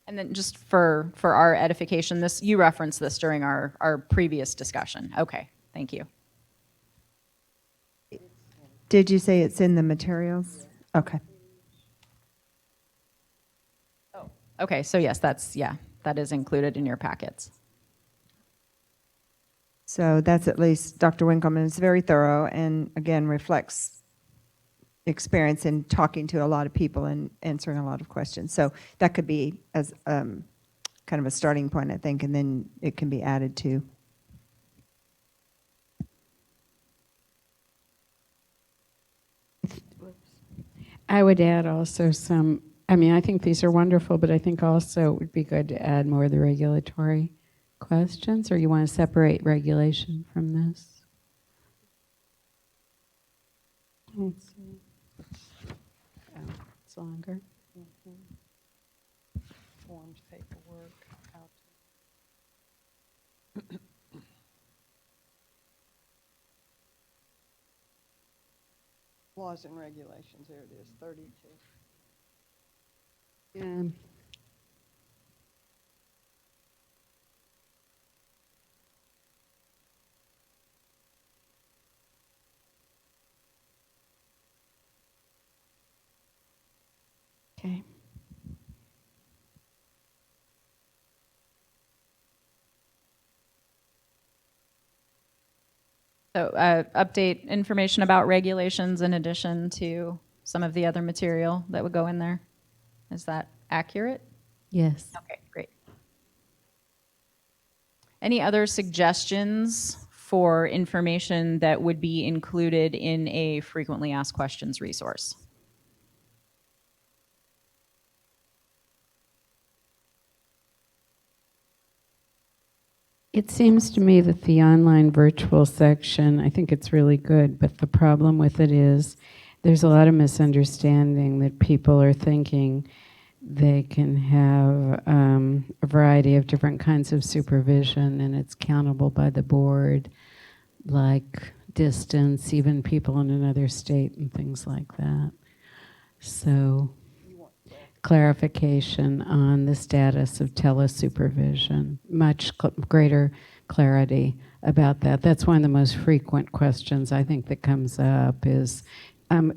And then just for our edification, you referenced this during our previous discussion. Okay, thank you. Did you say it's in the materials? Okay. Oh, okay, so yes, that is included in your packets. So that's at least Dr. Winkleman is very thorough and again reflects experience in talking to a lot of people and answering a lot of questions. So that could be as kind of a starting point, I think, and then it can be added to. I would add also I think these are wonderful, but I think also it would be good to add more of the regulatory questions, or you want to separate regulation from this? Let's see. Oh, it's longer. Forms, paperwork, how to. laws and regulations, there it is, 32. Yeah. Okay. So update information about regulations in addition to some of the other material that would go in there. Is that accurate? Yes. Okay, great. Any other suggestions for information that would be included in a frequently asked questions resource? It seems to me that the online virtual section, I think it's really good, but the problem with it is there's a lot of misunderstanding that people are thinking they can have a variety of different kinds of supervision and it's countable by the board, like distance, even people in another state and things like that. So clarification on the status of telesupervision, much greater clarity about that. That's one of the most frequent questions I think that comes up is,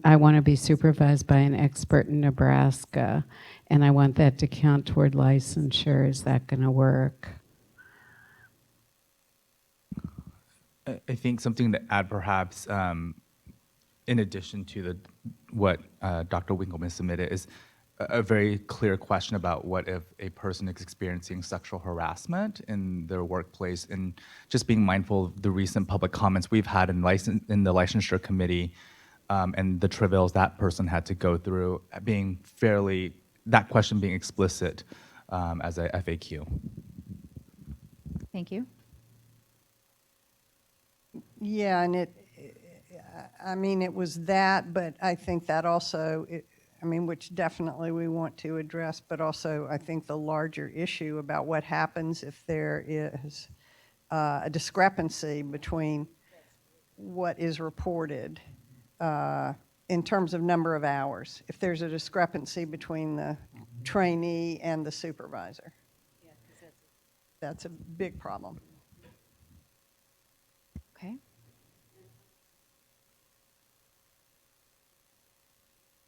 I want to be supervised by an expert in Nebraska, and I want that to count toward licensure. Is that going to work? I think something to add perhaps in addition to what Dr. Winkleman submitted is a very clear question about what if a person is experiencing sexual harassment in their workplace, and just being mindful of the recent public comments we've had in the licensure committee and the travails that person had to go through, being that question being explicit as a FAQ. Thank you. Yeah, and it was that, but I think that also, which definitely we want to address, but also I think the larger issue about what happens if there is a discrepancy between what is reported in terms of number of hours, if there's a discrepancy between the trainee and the supervisor. Yeah, that's a big problem. Okay.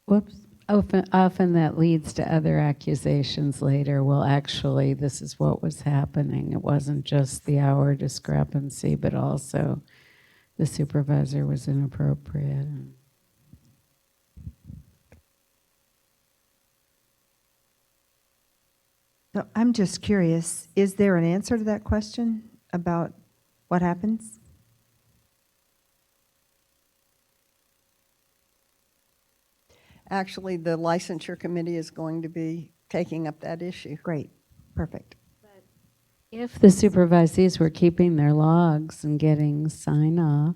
Whoops. Often that leads to other accusations later. Well, actually, this is what was happening. It wasn't just the hour discrepancy, but also the supervisor was inappropriate. So I'm just curious, is there an answer to that question about what happens? Actually, the licensure committee is going to be taking up that issue. Great, perfect. If the supervisees were keeping their logs and getting sign-off.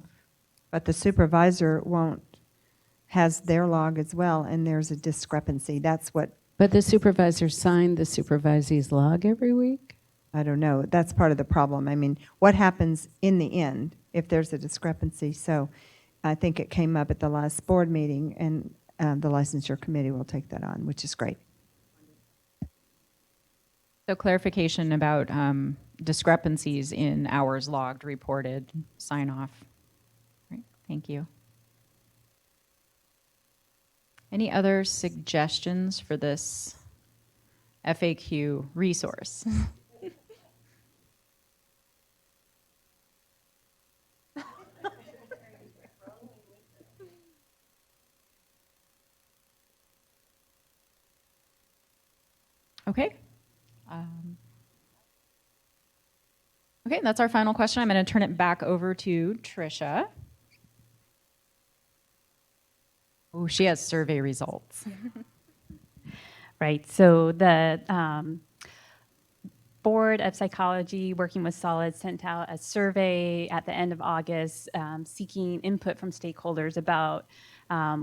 But the supervisor has their log as well, and there's a discrepancy. That's what, But the supervisor signed the supervisee's log every week? I don't know, that's part of the problem. What happens in the end if there's a discrepancy? So I think it came up at the last board meeting, and the licensure committee will take that on, which is great. So clarification about discrepancies in hours logged, reported, sign off. Right, thank you. Any other suggestions for this FAQ resource? Okay. Okay, that's our final question. I'm going to turn it back over to Tricia. Oh, she has survey results. Right, so the Board of Psychology, working with Solid, sent out a survey at the end of August seeking input from stakeholders about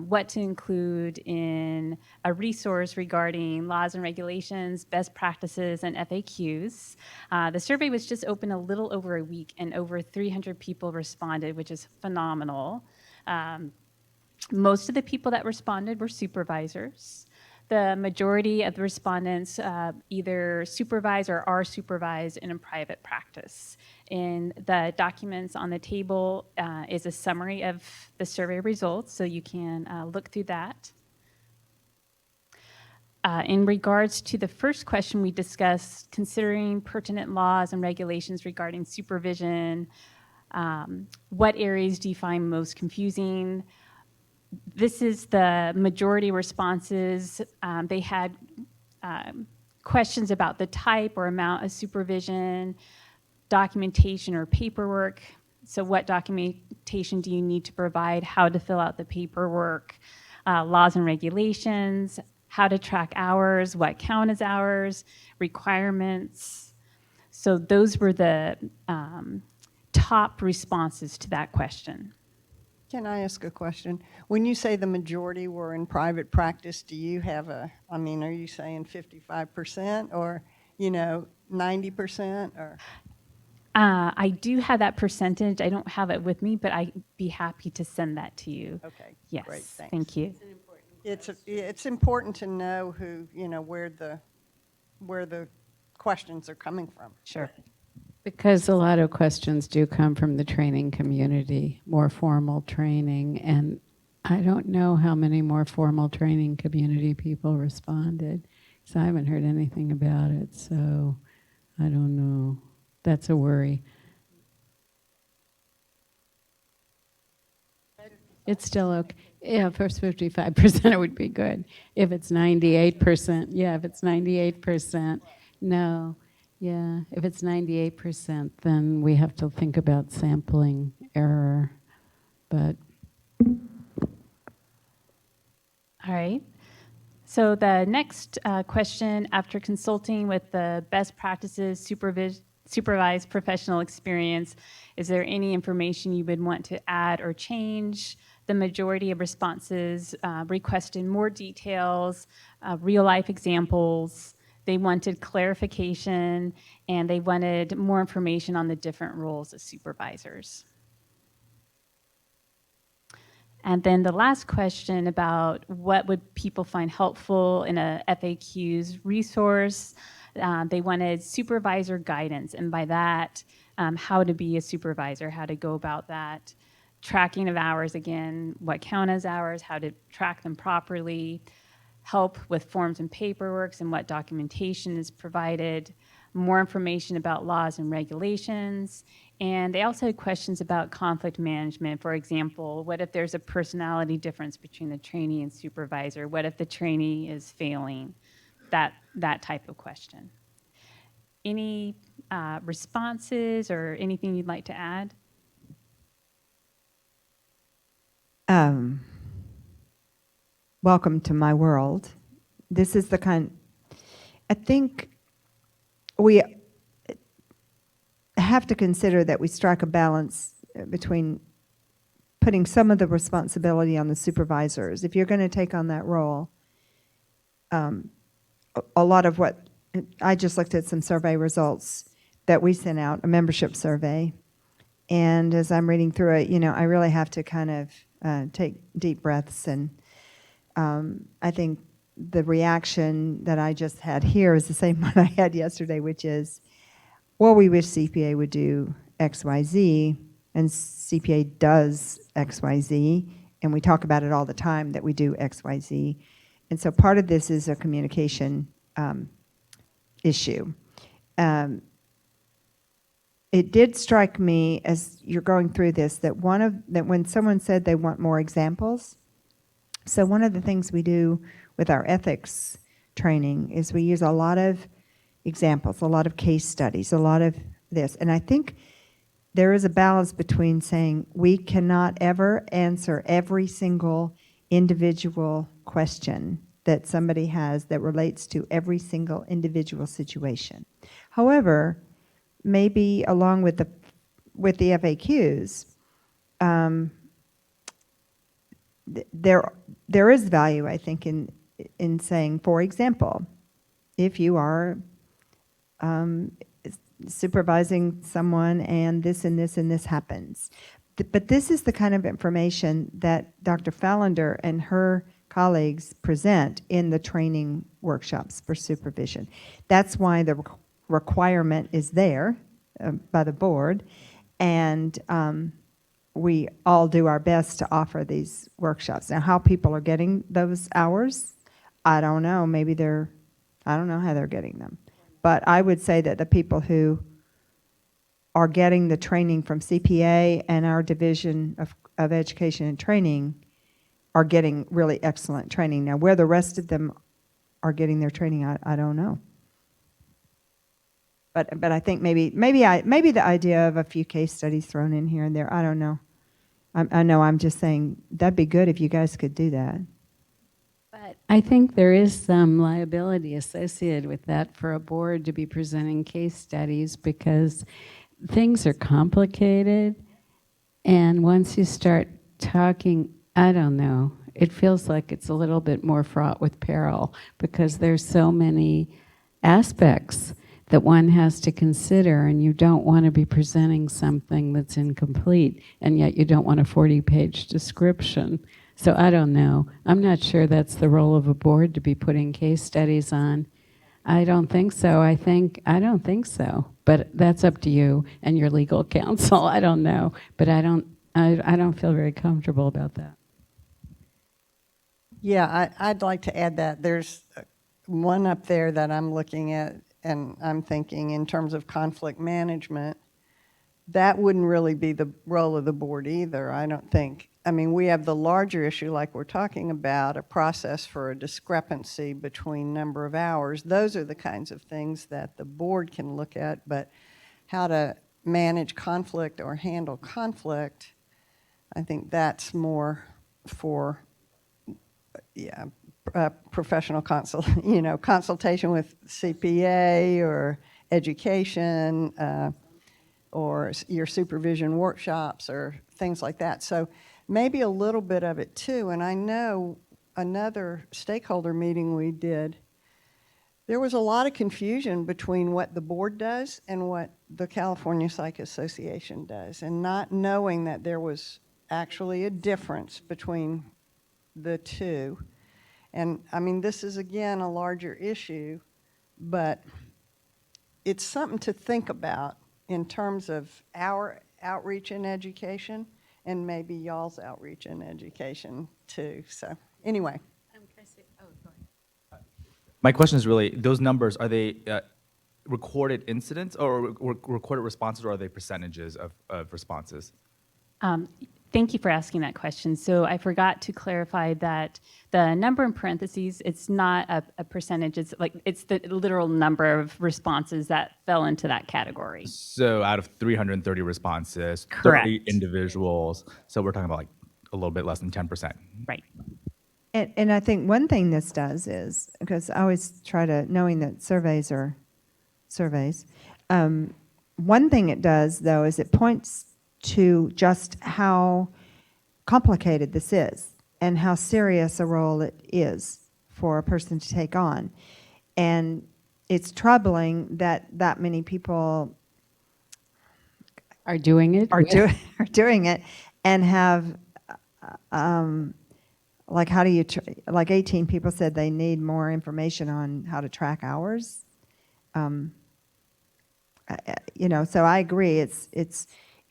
what to include in a resource regarding laws and regulations, best practices, and FAQs. The survey was just open a little over a week, and over 300 people responded, which is phenomenal. Most of the people that responded were supervisors. The majority of the respondents either supervise or are supervised in a private practice. And the documents on the table is a summary of the survey results, so you can look through that. In regards to the first question we discussed, considering pertinent laws and regulations regarding supervision, what areas do you find most confusing? This is the majority responses. They had questions about the type or amount of supervision, documentation or paperwork. So what documentation do you need to provide, how to fill out the paperwork, laws and regulations, how to track hours, what count as hours, requirements. So those were the top responses to that question. Can I ask a question? When you say the majority were in private practice, do you have are you saying 55% or, 90% or? I do have that percentage. I don't have it with me, but I'd be happy to send that to you. Okay, Yes, great, thanks. thank you. It's important to know who, where the questions are coming from. Sure. Because a lot of questions do come from the training community, more formal training, and I don't know how many more formal training community people responded, so I haven't heard anything about it, so I don't know. That's a worry. It's still okay. Yeah, first 55% it would be good. If it's 98%, yeah, if it's 98%, no. Yeah, if it's 98%, then we have to think about sampling error, but. All right. So the next question, after consulting with the best practices, supervised professional experience, is there any information you would want to add or change? The majority of responses requested more details, real-life examples. They wanted clarification, and they wanted more information on the different roles of supervisors. And then the last question about what would people find helpful in a FAQs resource. They wanted supervisor guidance, and by that, how to be a supervisor, how to go about that. Tracking of hours, again, what count as hours, how to track them properly, help with forms and paperwork and what documentation is provided, more information about laws and regulations, and they also had questions about conflict management. For example, what if there's a personality difference between the trainee and supervisor? What if the trainee is failing? That type of question. Any responses or anything you'd like to add? Welcome to my world. This is the kind, I think we have to consider that we strike a balance between putting some of the responsibility on the supervisors. If you're going to take on that role, a lot of what, I just looked at some survey results that we sent out, a membership survey, and as I'm reading through it, I really have to kind of take deep breaths, and I think the reaction that I just had here is the same one I had yesterday, which is, well, we wish CPA would do X, Y, Z, and CPA does X, Y, Z, and we talk about it all the time that we do X, Y, Z. And so part of this is a communication issue. It did strike me as you're going through this that when someone said they want more examples, so one of the things we do with our ethics training is we use a lot of examples, a lot of case studies, a lot of this. And I think there is a balance between saying we cannot ever answer every single individual question that somebody has that relates to every single individual situation. However, maybe along with the FAQs, there is value, I think, in saying, for example, if you are supervising someone and this and this and this happens, but this is the kind of information that Dr. Fallender and her colleagues present in the training workshops for supervision. That's why the requirement is there by the board, and we all do our best to offer these workshops. Now, how people are getting those hours, I don't know. Maybe I don't know how they're getting them. But I would say that the people who are getting the training from CPA and our Division of Education and Training are getting really excellent training. Now, where the rest of them are getting their training, I don't know. But I think maybe the idea of a few case studies thrown in here and there, I don't know. I know I'm just saying that'd be good if you guys could do that. But I think there is some liability associated with that for a board to be presenting case studies, because things are complicated, and once you start talking, I don't know, it feels like it's a little bit more fraught with peril, because there's so many aspects that one has to consider, and you don't want to be presenting something that's incomplete, and yet you don't want a 40-page description. So I don't know. I'm not sure that's the role of a board to be putting case studies on. I don't think so. I don't think so. But that's up to you and your legal counsel. I don't know. But I don't feel very comfortable about that. Yeah, I'd like to add that. There's one up there that I'm looking at, and I'm thinking in terms of conflict management, that wouldn't really be the role of the board either, I don't think. I mean, we have the larger issue like we're talking about, a process for a discrepancy between number of hours. Those are the kinds of things that the board can look at, but how to manage conflict or handle conflict, I think that's more for, professional consultation with CPA or education, or your supervision workshops or things like that. So maybe a little bit of it too. And I know another stakeholder meeting we did, there was a lot of confusion between what the board does and what the California Psych Association does, and not knowing that there was actually a difference between the two. And I mean, this is again a larger issue, but it's something to think about in terms of our outreach in education and maybe y'all's outreach in education too. So anyway. My question is really, those numbers, are they recorded incidents or recorded responses, or are they percentages of responses? Thank you for asking that question. So I forgot to clarify that the number in parentheses, it's not a percentage, it's the literal number of responses that fell into that category. So out of 330 responses, Correct. 30 individuals, so we're talking about like a little bit less than 10%. Right. And I think one thing this does is, because I always try to, knowing that surveys are surveys, one thing it does, though, is it points to just how complicated this is and how serious a role it is for a person to take on. And it's troubling that that many people Are doing it? are doing it and have, like, how do you, like 18 people said they need more information on how to track hours. So I agree.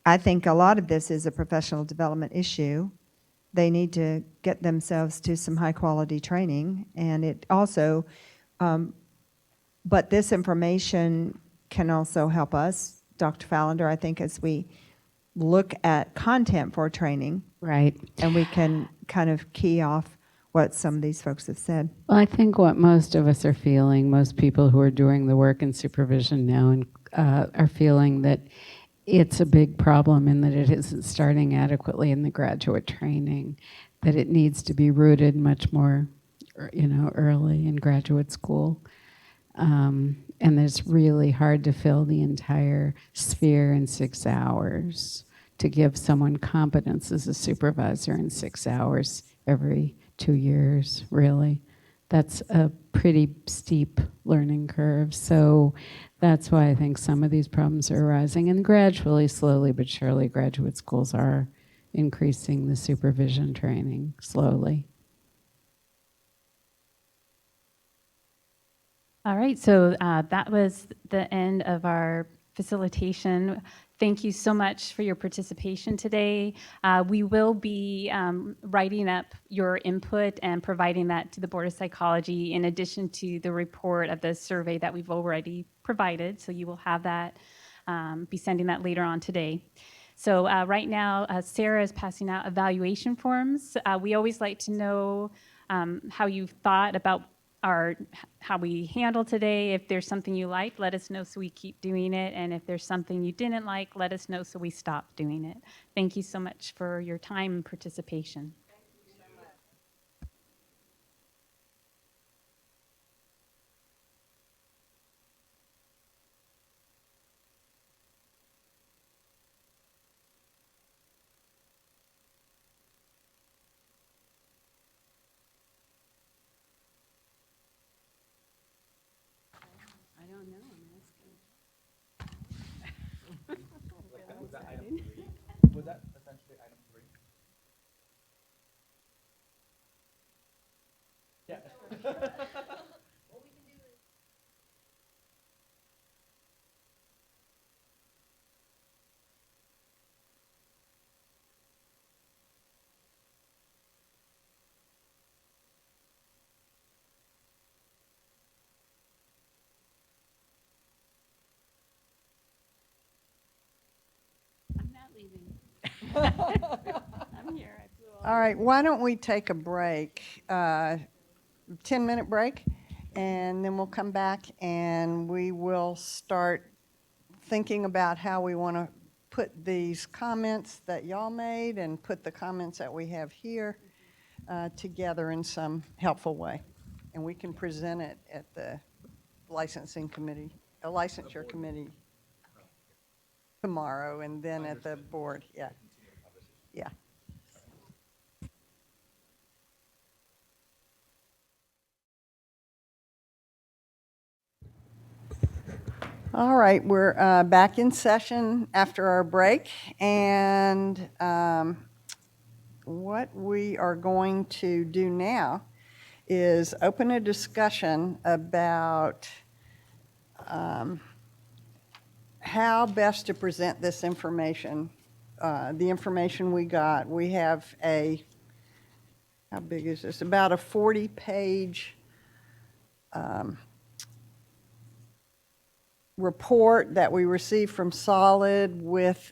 I think a lot of this is a professional development issue. They need to get themselves to some high quality training, and it also, but this information can also help us, Dr. Fallender, I think, as we look at content for training. Right. And we can kind of key off what some of these folks have said. Well, I think what most of us are feeling, most people who are doing the work in supervision now are feeling that it's a big problem in that it isn't starting adequately in the graduate training, that it needs to be rooted much more, early in graduate school. And it's really hard to fill the entire sphere in 6 hours, to give someone competence as a supervisor in 6 hours every 2 years, really. That's a pretty steep learning curve. So that's why I think some of these problems are arising. And gradually, slowly but surely, graduate schools are increasing the supervision training slowly. All right, so that was the end of our facilitation. Thank you so much for your participation today. We will be writing up your input and providing that to the Board of Psychology in addition to the report of the survey that we've already provided. So you will have that, be sending that later on today. So right now, Sarah is passing out evaluation forms. We always like to know how you've thought about how we handle today. If there's something you like, let us know so we keep doing it. And if there's something you didn't like, let us know so we stop doing it. Thank you so much for your time and participation. Was that essentially item 3? Yeah. I'm not leaving. I'm here. I flew all All right, why don't we take a break, 10-minute break, and then we'll come back and we will start thinking about how we want to put these comments that y'all made and put the comments that we have here together in some helpful way. And we can present it at the licensure committee tomorrow, and then at the board. Yeah. Yeah. All right, we're back in session after our break, and what we are going to do now is open a discussion about how best to present this information, the information we got. We have how big is this? About a 40-page report that we received from Solid with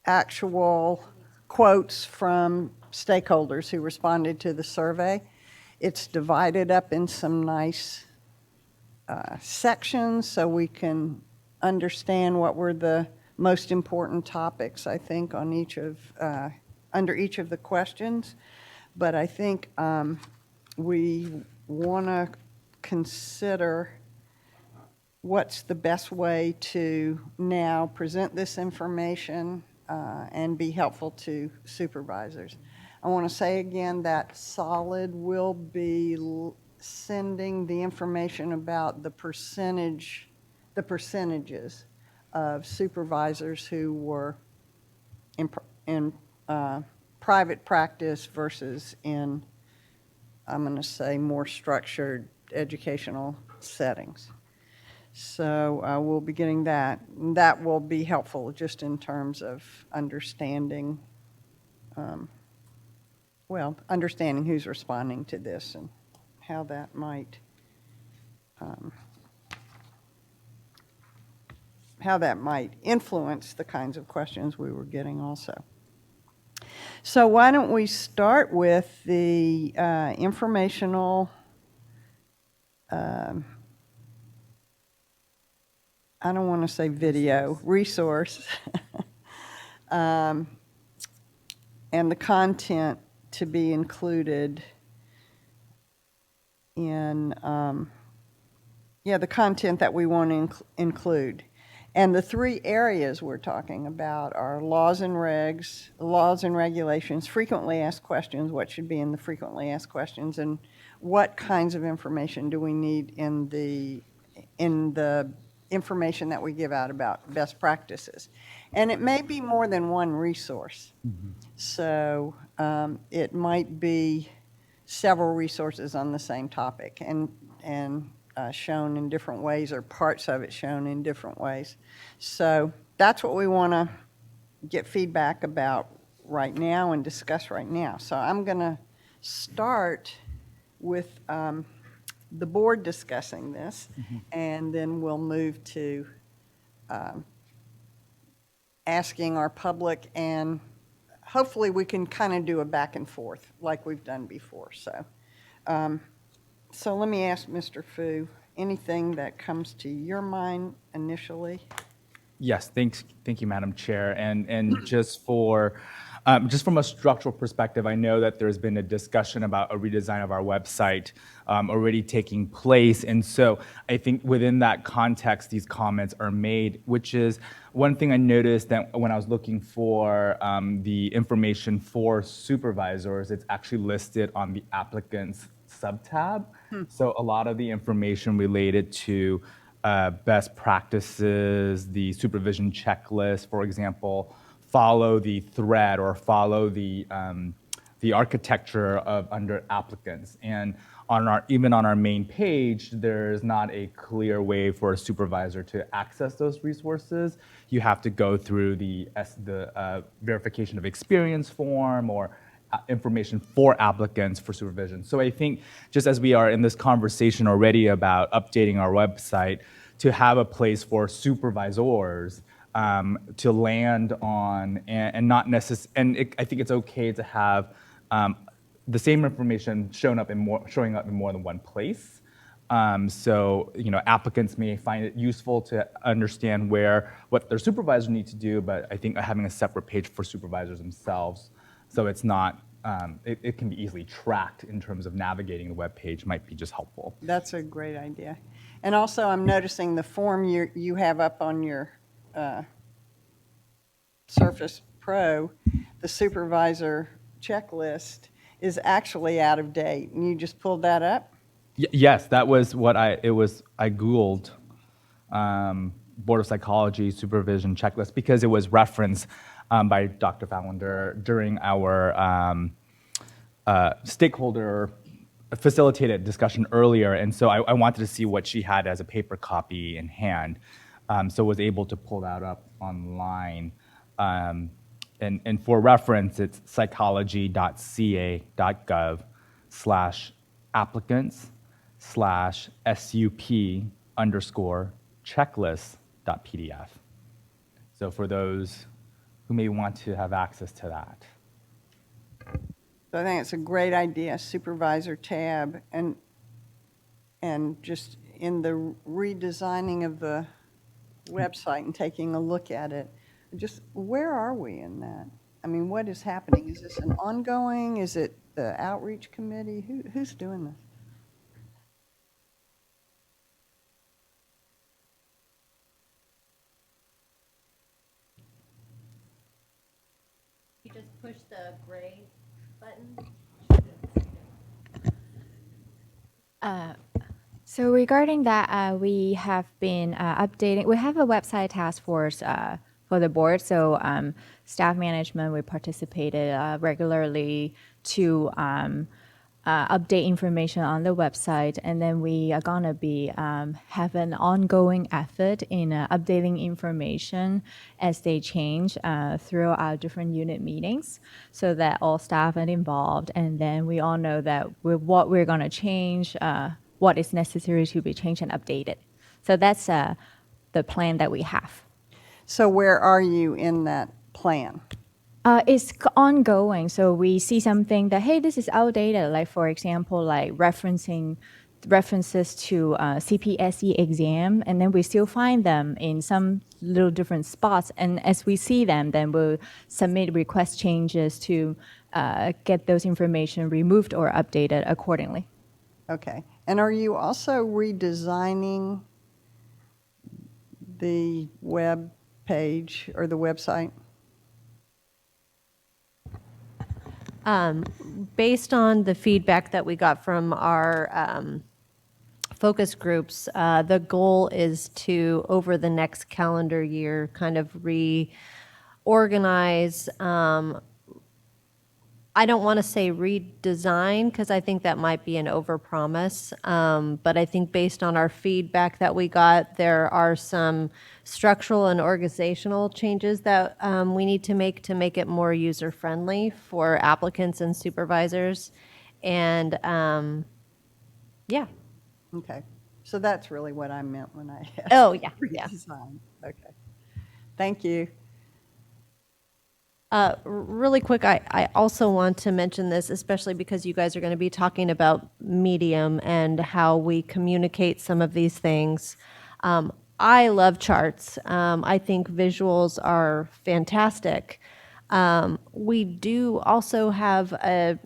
actual quotes from stakeholders who responded to the survey. It's divided up in some nice sections so we can understand what were the most important topics, I think, on each of under each of the questions. But I think we want to consider what's the best way to now present this information and be helpful to supervisors. I want to say again that Solid will be sending the information about the percentages of supervisors who were in private practice versus in, I'm going to say, more structured educational settings. So we'll be getting that. That will be helpful just in terms of understanding, understanding who's responding to this and how that might influence the kinds of questions we were getting also. So why don't we start with the informational I don't want to say video, resource, and the content to be included in, the content that we want to include. And the 3 areas we're talking about are laws and regulations, frequently asked questions, what should be in the frequently asked questions, and what kinds of information do we need in the information that we give out about best practices. And it may be more than one resource. So it might be several resources on the same topic and shown in different ways, or parts of it shown in different ways. So that's what we want to get feedback about right now and discuss right now. So I'm going to start with the board discussing this, and then we'll move to asking our public, and hopefully we can kind of do a back and forth like we've done before. So, so let me ask Mr. Fu, anything that comes to your mind initially? Yes, thank you, Madam Chair. And just from a structural perspective, I know that there's been a discussion about a redesign of our website already taking place. And so I think within that context, these comments are made, which is one thing I noticed that when I was looking for the information for supervisors, it's actually listed on the applicants subtab. So a lot of the information related to best practices, the supervision checklist, for example, follow the thread or follow the architecture of under applicants. And even on our main page, there's not a clear way for a supervisor to access those resources. You have to go through the verification of experience form or information for applicants for supervision. So I think just as we are in this conversation already about updating our website, to have a place for supervisors to land on, and not necessarily, I think it's okay to have the same information showing up in more than one place. So applicants may find it useful to understand what their supervisors need to do, but I think having a separate page for supervisors themselves, so it's not, it can be easily tracked in terms of navigating the web page, might be just helpful. That's a great idea. And also, I'm noticing the form you have up on your Surface Pro, the supervisor checklist, is actually out of date. And you just pulled that up? Yes, that was what I Googled Board of Psychology Supervision Checklist because it was referenced by Dr. Fallender during our stakeholder facilitated discussion earlier. And so I wanted to see what she had as a paper copy in hand. So was able to pull that up online. And for reference, it's psychology.ca.gov/applicants/SUP_checklist.pdf. So for those who may want to have access to that. So I think it's a great idea, supervisor tab, and just in the redesigning of the website and taking a look at it, just where are we in that? I mean, what is happening? Is this an ongoing? Is it the outreach committee? Who's doing this? You just push the gray button. So regarding that, we have been updating. We have a website task force for the board. So staff management, we participated regularly to update information on the website, and then we are gonna be have an ongoing effort in updating information as they change through our different unit meetings, so that all staff are involved, and then we all know that what we're gonna change, what is necessary to be changed and updated. So that's the plan that we have. So where are you in that plan? It's ongoing. So we see something that, hey, this is outdated. Like, for example, like references to CPSE exam, and then we still find them in some little different spots. And as we see them, then we'll submit request changes to get those information removed or updated accordingly. Okay. And are you also redesigning the web page or the website? Based on the feedback that we got from our focus groups. The goal is to, over the next calendar year, kind of reorganize. I don't want to say redesign because I think that might be an overpromise. But I think based on our feedback that we got, there are some structural and organizational changes that we need to make it more user-friendly for applicants and supervisors. And yeah. Okay, so that's really what I meant when I asked. Oh, yeah, yeah. Redesign. Okay, thank you. Really quick, I also want to mention this, especially because you guys are going to be talking about medium and how we communicate some of these things. I love charts. I think visuals are fantastic. We do also have a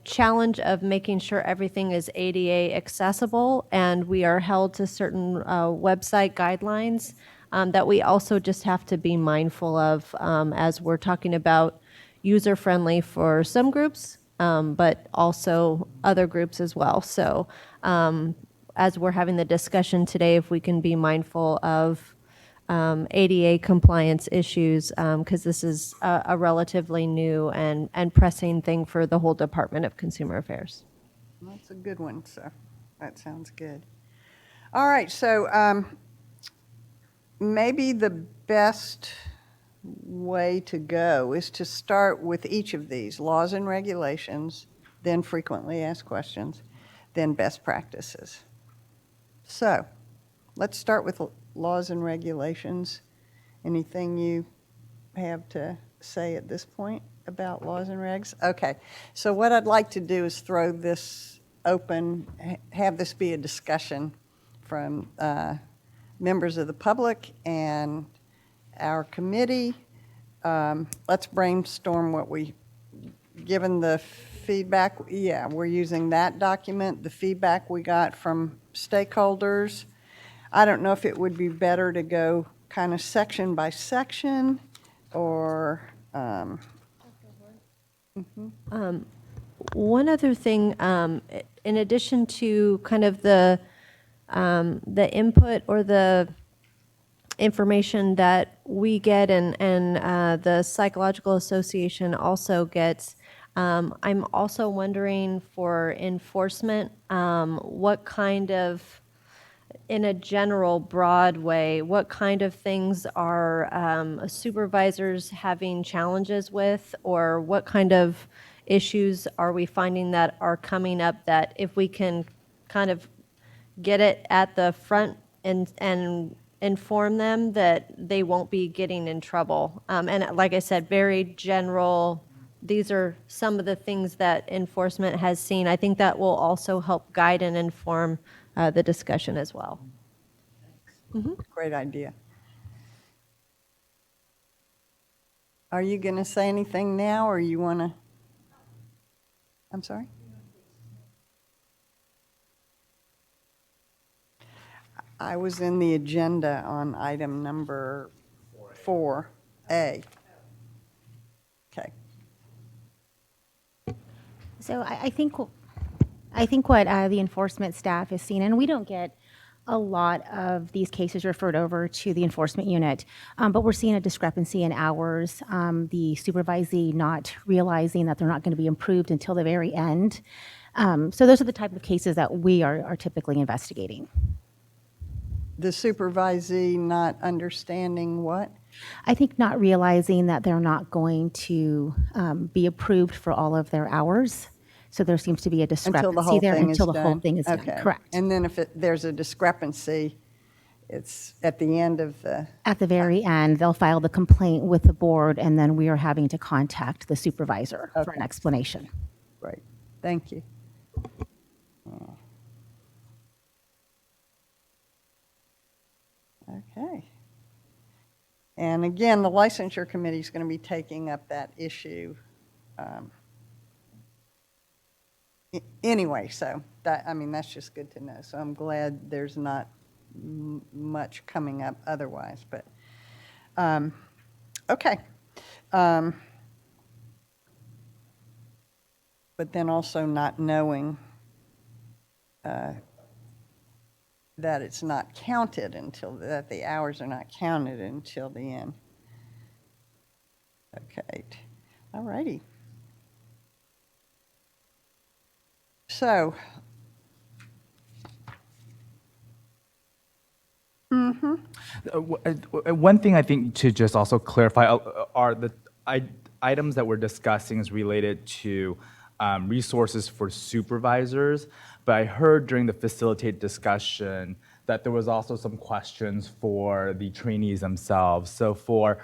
challenge of making sure everything is ADA accessible, and we are held to certain website guidelines that we also just have to be mindful of as we're talking about user-friendly for some groups, but also other groups as well. So as we're having the discussion today, if we can be mindful of ADA compliance issues, because this is a relatively new and pressing thing for the whole Department of Consumer Affairs. That's a good one, so that sounds good. All right, so maybe the best way to go is to start with each of these, laws and regulations, then frequently asked questions, then best practices. So let's start with laws and regulations. Anything you have to say at this point about laws and regs? Okay, so what I'd like to do is throw this open, have this be a discussion from members of the public and our committee. Let's brainstorm what we, given the feedback, yeah, we're using that document, the feedback we got from stakeholders. I don't know if it would be better to go kind of section by section or. One other thing, in addition to kind of the input or the information that we get and the Psychological Association also gets, I'm also wondering for enforcement, what kind of, in a general broad way, what kind of things are supervisors having challenges with, or what kind of issues are we finding that are coming up that if we can kind of get it at the front and inform them that they won't be getting in trouble. And like I said, very general, these are some of the things that enforcement has seen. I think that will also help guide and inform the discussion as well. Great idea. Are you going to say anything now, or you want to? I'm sorry? I was in the agenda on item number 4A. Okay. So I think what the enforcement staff is seeing, and we don't get a lot of these cases referred over to the enforcement unit, but we're seeing a discrepancy in hours, the supervisee not realizing that they're not going to be improved until the very end. So those are the type of cases that we are typically investigating. The supervisee not understanding what? I think not realizing that they're not going to be approved for all of their hours. So there seems to be a discrepancy there until the whole thing is done. Correct. And then if there's a discrepancy, it's at the end of the... At the very end, they'll file the complaint with the board, and then we are having to contact the supervisor for an explanation. Great. Thank you. Okay. And again, the licensure committee is going to be taking up that issue. Anyway, so that, I mean, that's just good to know. So I'm glad there's not much coming up otherwise, but okay. But then also not knowing that it's not counted until, that the hours are not counted until the end. Okay, all righty. So, One thing I think to just also clarify are the items that we're discussing is related to resources for supervisors, but I heard during the facilitate discussion that there was also some questions for the trainees themselves. So for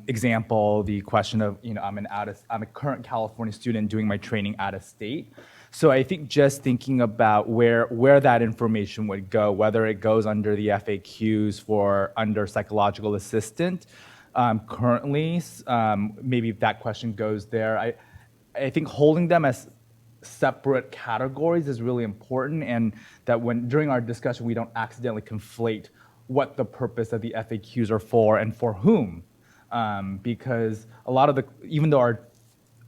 example, the question of, I'm a current California student doing my training out of state. So I think just thinking about where that information would go, whether it goes under the FAQs for under psychological assistant currently, maybe if that question goes there. I think holding them as separate categories is really important, and that during our discussion we don't accidentally conflate what the purpose of the FAQs are for and for whom, because a lot of even though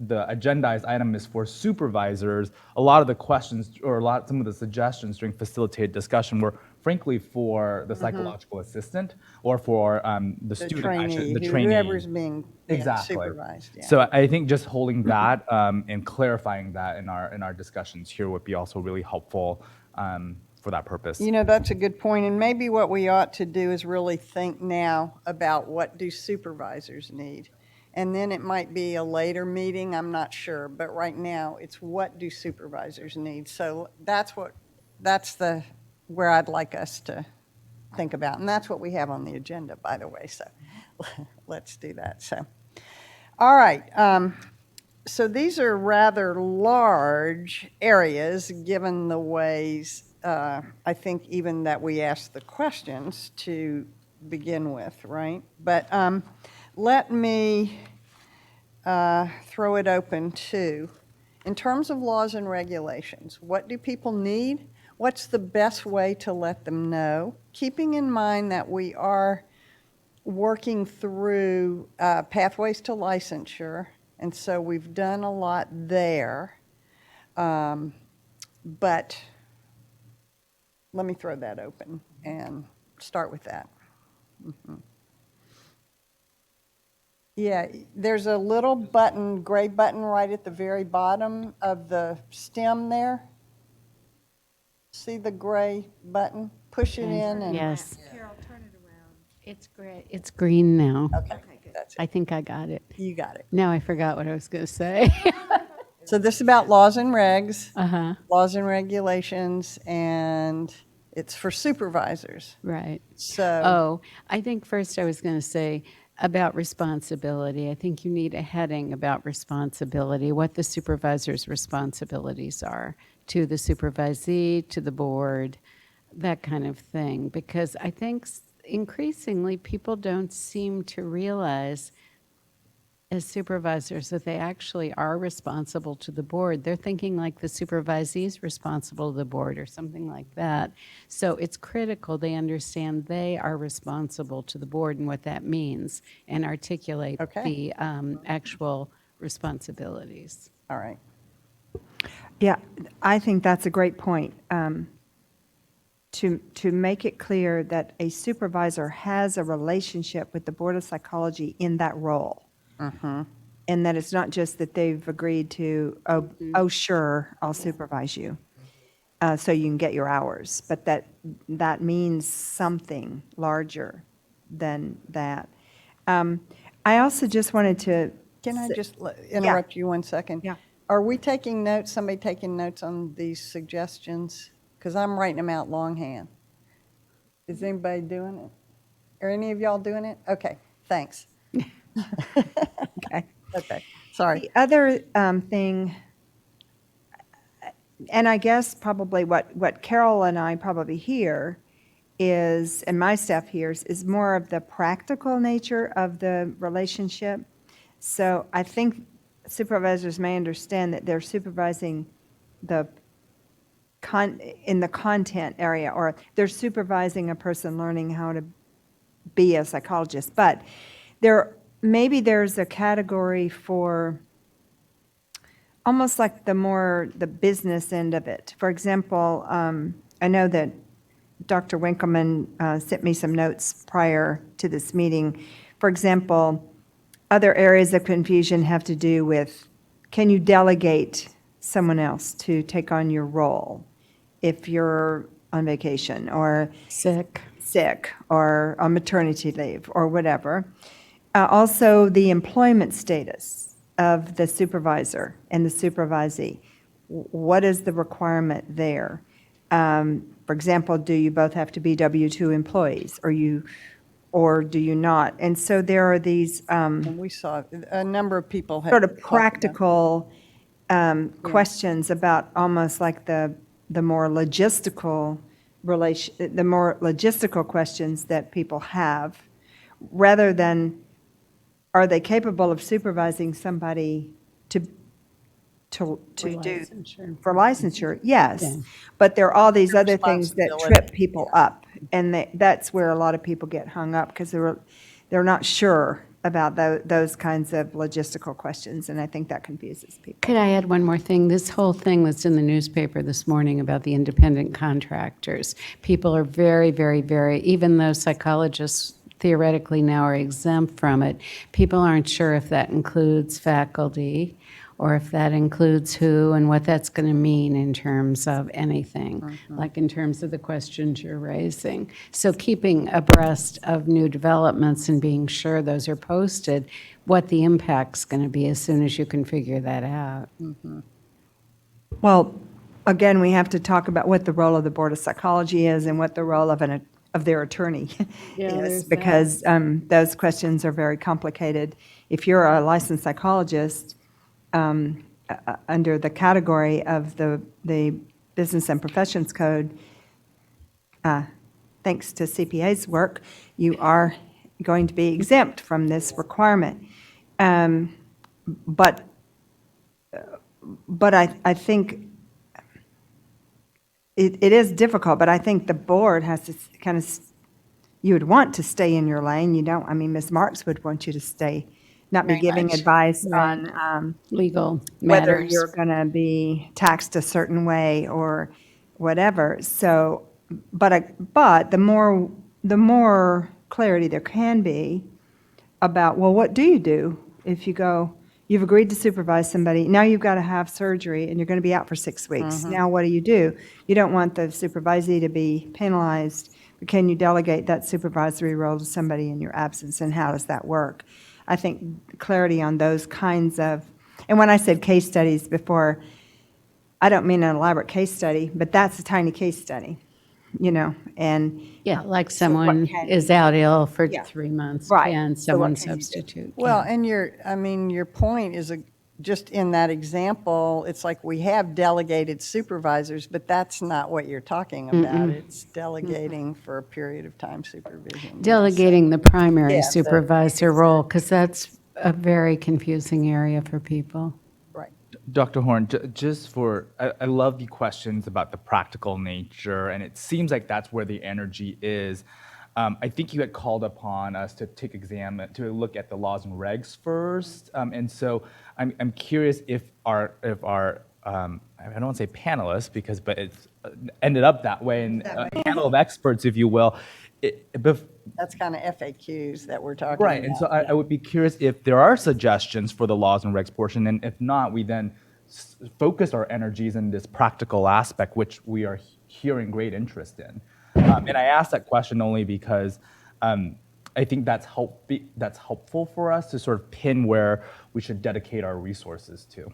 the agendized item is for supervisors, a lot of the questions or some of the suggestions during facilitated discussion were frankly for the psychological assistant or for the student, trainee, the trainee. whoever's being Exactly. supervised. Yeah. So I think just holding that and clarifying that in our discussions here would be also really helpful for that purpose. That's a good point, and maybe what we ought to do is really think now about what do supervisors need. And then it might be a later meeting, I'm not sure, but right now it's what do supervisors need? So that's where I'd like us to think about, and that's what we have on the agenda, by the way, so let's do that. So, all right, so these are rather large areas given the ways, I think even that we asked the questions to begin with, right? But let me throw it open to, in terms of laws and regulations, what do people need? What's the best way to let them know? Keeping in mind that we are working through pathways to licensure, and so we've done a lot there. But let me throw that open and start with that. Mm-hmm. Yeah, there's a little button, gray button right at the very bottom of the stem there. See the gray button? Push it in and. Yes. Carol, turn it around. It's gray. It's green now. Okay, that's it. I think I got it. You got it. Now I forgot what I was going to say. So this is about laws and regs, Uh-huh. laws and regulations, and it's for supervisors. Right. So. Oh, I think first I was going to say about responsibility. I think you need a heading about responsibility, what the supervisor's responsibilities are to the supervisee, to the board, that kind of thing. Because I think increasingly people don't seem to realize as supervisors that they actually are responsible to the board. They're thinking like the supervisee is responsible to the board or something like that. So it's critical they understand they are responsible to the board and what that means and articulate the actual responsibilities. All right. Yeah, I think that's a great point. To make it clear that a supervisor has a relationship with the Board of Psychology in that role. Mm-hmm. And that it's not just that they've agreed to, oh, sure, I'll supervise you, so you can get your hours, but that means something larger than that. I also just wanted to. Can I just interrupt you 1 second? Yeah. Are we taking notes, somebody taking notes on these suggestions? Because I'm writing them out longhand. Is anybody doing it? Are any of y'all doing it? Okay, thanks. Okay, sorry. The other thing, and I guess probably what Carol and I probably hear is, and my staff hears, is more of the practical nature of the relationship. So I think supervisors may understand that they're supervising in the content area, or they're supervising a person learning how to be a psychologist, but maybe there's a category for almost like the business end of it. For example, I know that Dr. Winkleman sent me some notes prior to this meeting. For example, other areas of confusion have to do with, can you delegate someone else to take on your role if you're on vacation or Sick. or on maternity leave or whatever? Also, the employment status of the supervisor and the supervisee. What is the requirement there? For example, do you both have to be W-2 employees, or do you not? And so there are these And we saw, a number of people had. sort of talked about- practical questions about almost like the more logistical the more logistical questions that people have, rather than, are they capable of supervising somebody to do for licensure? Yes. Yeah. But there are all these other things that Responsibility. trip people up. And that's where a lot of people get hung up, because they're not sure about those kinds of logistical questions, and I think that confuses people. Could I add one more thing? This whole thing that's in the newspaper this morning about the independent contractors. People are very, very, very, even though psychologists theoretically now are exempt from it, people aren't sure if that includes faculty or if that includes who and what that's going to mean in terms of anything, like in terms of the questions you're raising. So keeping abreast of new developments and being sure those are posted, what the impact's going to be as soon as you can figure that out. Well, again, we have to talk about what the role of the Board of Psychology is and what the role of their attorney is, because those questions are very complicated. If you're a licensed psychologist, under the category of the Business and Professions Code, thanks to CPA's work, you are going to be exempt from this requirement. But I think it is difficult, but I think the board has to kind of, you would want to stay in your lane. You don't, I mean, Ms. Marks would want you to stay, not be Very giving much. advice on Legal whether matters. you're going to be taxed a certain way or whatever. So, but the more clarity there can be about, well, what do you do if you go, you've agreed to supervise somebody, now you've got to have surgery and you're going to be out for 6 weeks. Now what do? You don't want the supervisee to be penalized, but can you delegate that supervisory role to somebody in your absence, and how does that work? I think clarity on those kinds of, and when I said case studies before, I don't mean an elaborate case study, but that's a tiny case study, and. Yeah, like So what someone can- is out ill for Yeah. 3 months. Right. Can So what someone can you do? substitute? Well, and your point is just in that example, it's like we have delegated supervisors, but that's not what you're talking about. It's delegating for a period of time supervision. Delegating the primary Yeah, supervisor role, because that's a very confusing area for people. Right. Dr. Horn, just for, I love the questions about the practical nature, and it seems like that's where the energy is. I think you had called upon us to to look at the laws and regs first, and so I'm curious if our I don't want to say panelists, but it's ended up that way, and a panel of experts, if you will. That's kind of FAQs that we're talking about. Right, and so I would be curious if there are suggestions for the laws and regs portion, and if not, we then focus our energies in this practical aspect, which we are hearing great interest in. And I ask that question only because I think that's helpful for us to sort of pin where we should dedicate our resources to.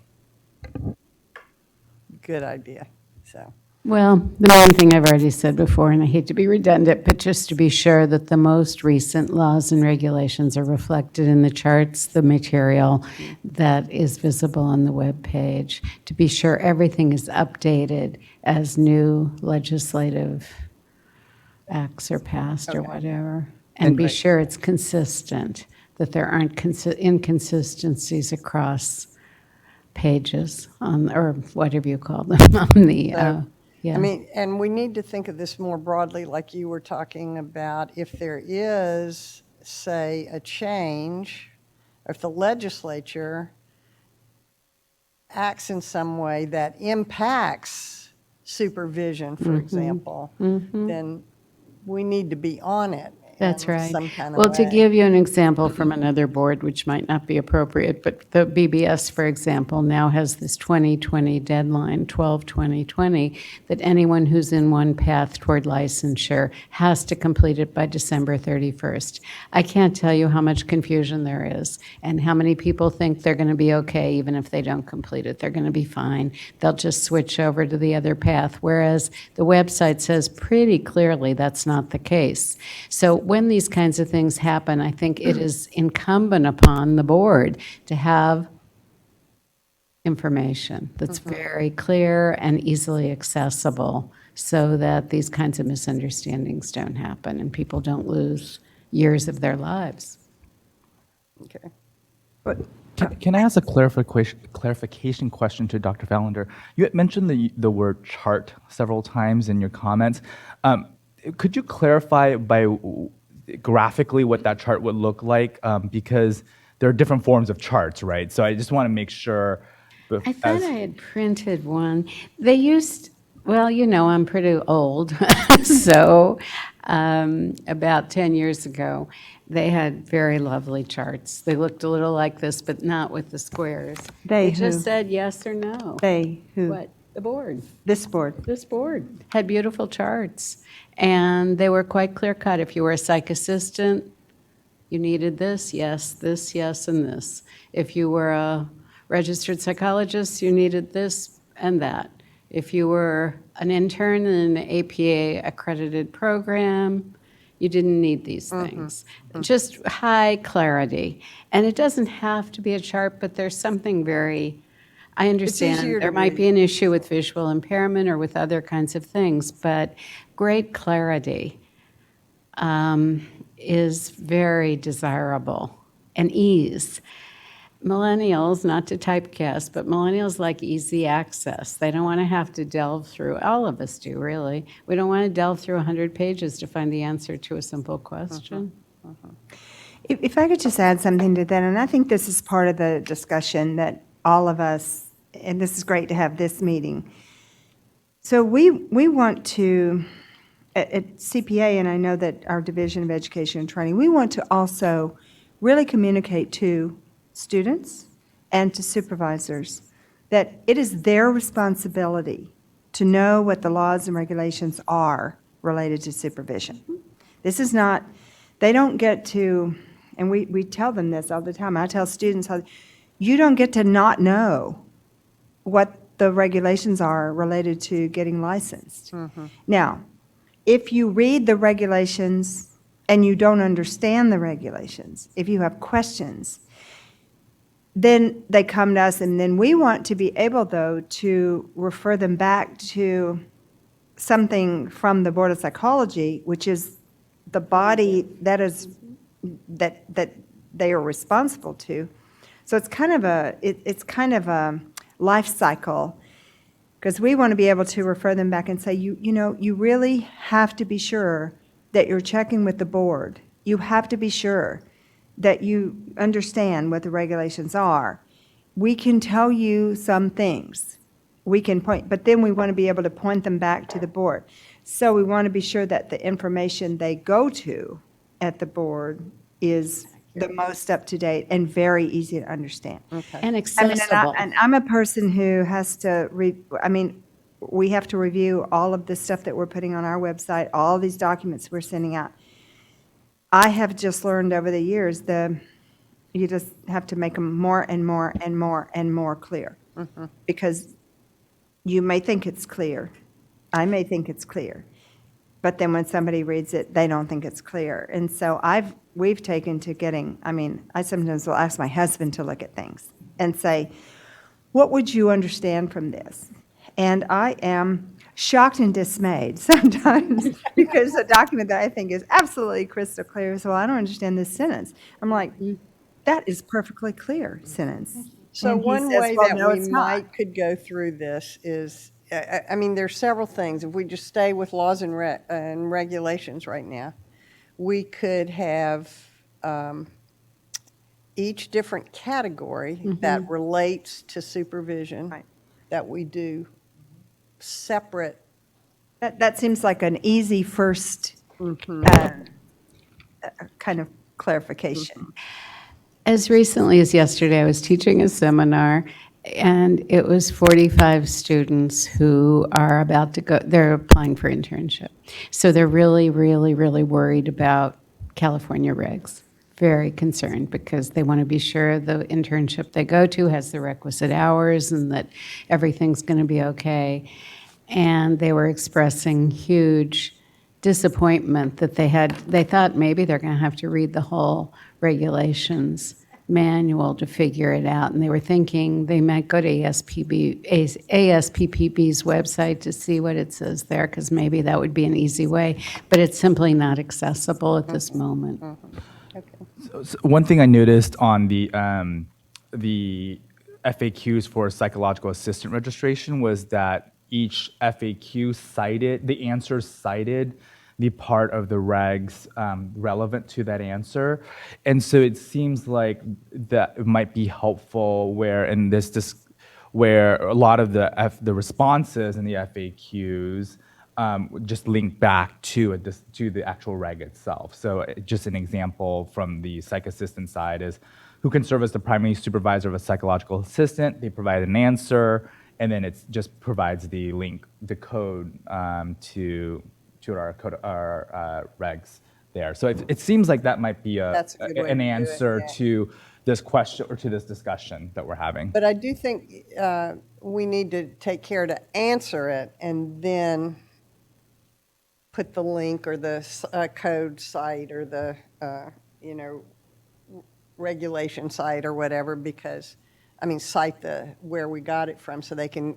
Good idea, so. Well, the main thing I've already said before, and I hate to be redundant, but just to be sure that the most recent laws and regulations are reflected in the charts, the material that is visible on the web page, to be sure everything is updated as new legislative acts are passed or whatever, and be sure it's consistent, that there aren't inconsistencies across pages or whatever you call them on the. Yeah. I mean, and we need to think of this more broadly, like you were talking about, if there is, say, a change, or if the legislature acts in some way that impacts supervision, for example, then we need to be on it. That's in right. some kind of Well, to way. give you an example from another board, which might not be appropriate, but the BBS, for example, now has this 2020 deadline, 12/20/20, that anyone who's in one path toward licensure has to complete it by December 31st. I can't tell you how much confusion there is and how many people think they're going to be okay even if they don't complete it. They're going to be fine. They'll just switch over to the other path, whereas the website says pretty clearly that's not the case. So when these kinds of things happen, I think it is incumbent upon the board to have information that's very clear and easily accessible so that these kinds of misunderstandings don't happen and people don't lose years of their lives. Okay. Can I ask a clarification question to Dr. Fallender? You had mentioned the word chart several times in your comments. Could you clarify graphically what that chart would look like? Because there are different forms of charts, right? So I just want to make sure. I thought I had printed one. They used, well, you know, I'm pretty old, so about 10 years ago, they had very lovely charts. They looked a little like this, but not with the squares. They just who? said yes or no. They who? What? The board. This board. This board had beautiful charts, and they were quite clear-cut. If you were a psych assistant, you needed this, yes, and this. If you were a registered psychologist, you needed this and that. If you were an intern in an APA accredited program, you didn't need these things. Just high clarity. And it doesn't have to be a chart, but there's something very, I understand easier to there might read. be an issue with visual impairment or with other kinds of things, but great clarity is very desirable, and ease. Millennials, not to typecast, but millennials like easy access. They don't want to have to delve through, all of us do, really. We don't want to delve through 100 pages to find the answer to a simple question. If I could just add something to that, and I think this is part of the discussion that all of us, and this is great to have this meeting. So we want to, at CPA, and I know that our Division of Education and Training, we want to also really communicate to students and to supervisors that it is their responsibility to know what the laws and regulations are related to supervision. This is not, they don't get to, and we tell them this all the time. I tell students, you don't get to not know what the regulations are related to getting licensed. Now, if you read the regulations and you don't understand the regulations, if you have questions, then they come to us, and then we want to be able, though, to refer them back to something from the Board of Psychology, which is the body that they are responsible to. So it's kind of a life cycle, because we want to be able to refer them back and say, you really have to be sure that you're checking with the board. You have to be sure that you understand what the regulations are. We can tell you some things. We can point, but then we want to be able to point them back to the board. So we want to be sure that the information they go to at the board is the most up-to-date and very easy to understand. And accessible. And I'm a person who has to, we have to review all of the stuff that we're putting on our website, all these documents we're sending out. I have just learned over the years you just have to make them more and more and more and more clear. Because you may think it's clear, I may think it's clear, but then when somebody reads it, they don't think it's clear. And so we've taken to getting, I sometimes will ask my husband to look at things and say, what would you understand from this? And I am shocked and dismayed sometimes because a document that I think is absolutely crystal clear is, well, I don't understand this sentence. I'm like, that is perfectly clear sentence. So And he one says, way well, that no, we it's not. could go through this is, there's several things. If we just stay with laws and regulations right now, we could have each different category that relates to supervision that we do separate. That seems like an easy first kind of clarification. As recently as yesterday, I was teaching a seminar, and it was 45 students who are about to go, they're applying for internship. So they're really, really, really worried about California regs. Very concerned because they want to be sure the internship they go to has the requisite hours and that everything's going to be okay. And they were expressing huge disappointment that they thought maybe they're going to have to read the whole regulations manual to figure it out. And they were thinking they might go to ASPPB's website to see what it says there, because maybe that would be an easy way. But it's simply not accessible at this moment. So one thing I noticed on the FAQs for psychological assistant registration was that each FAQ cited, the answers cited the part of the regs relevant to that answer. And so it seems like that it might be helpful where in this where a lot of the responses in the FAQs just link back to the actual reg itself. So just an example from the psych assistant side is, who can serve as the primary supervisor of a psychological assistant? They provide an answer, and then it just provides the link, the code to our regs there. So it seems like that might be That's a good way an to do it, answer yeah. to this question or to this discussion that we're having. But I do think we need to take care to answer it and then put the link or the code site or the, regulation site or whatever, because, cite where we got it from so they can,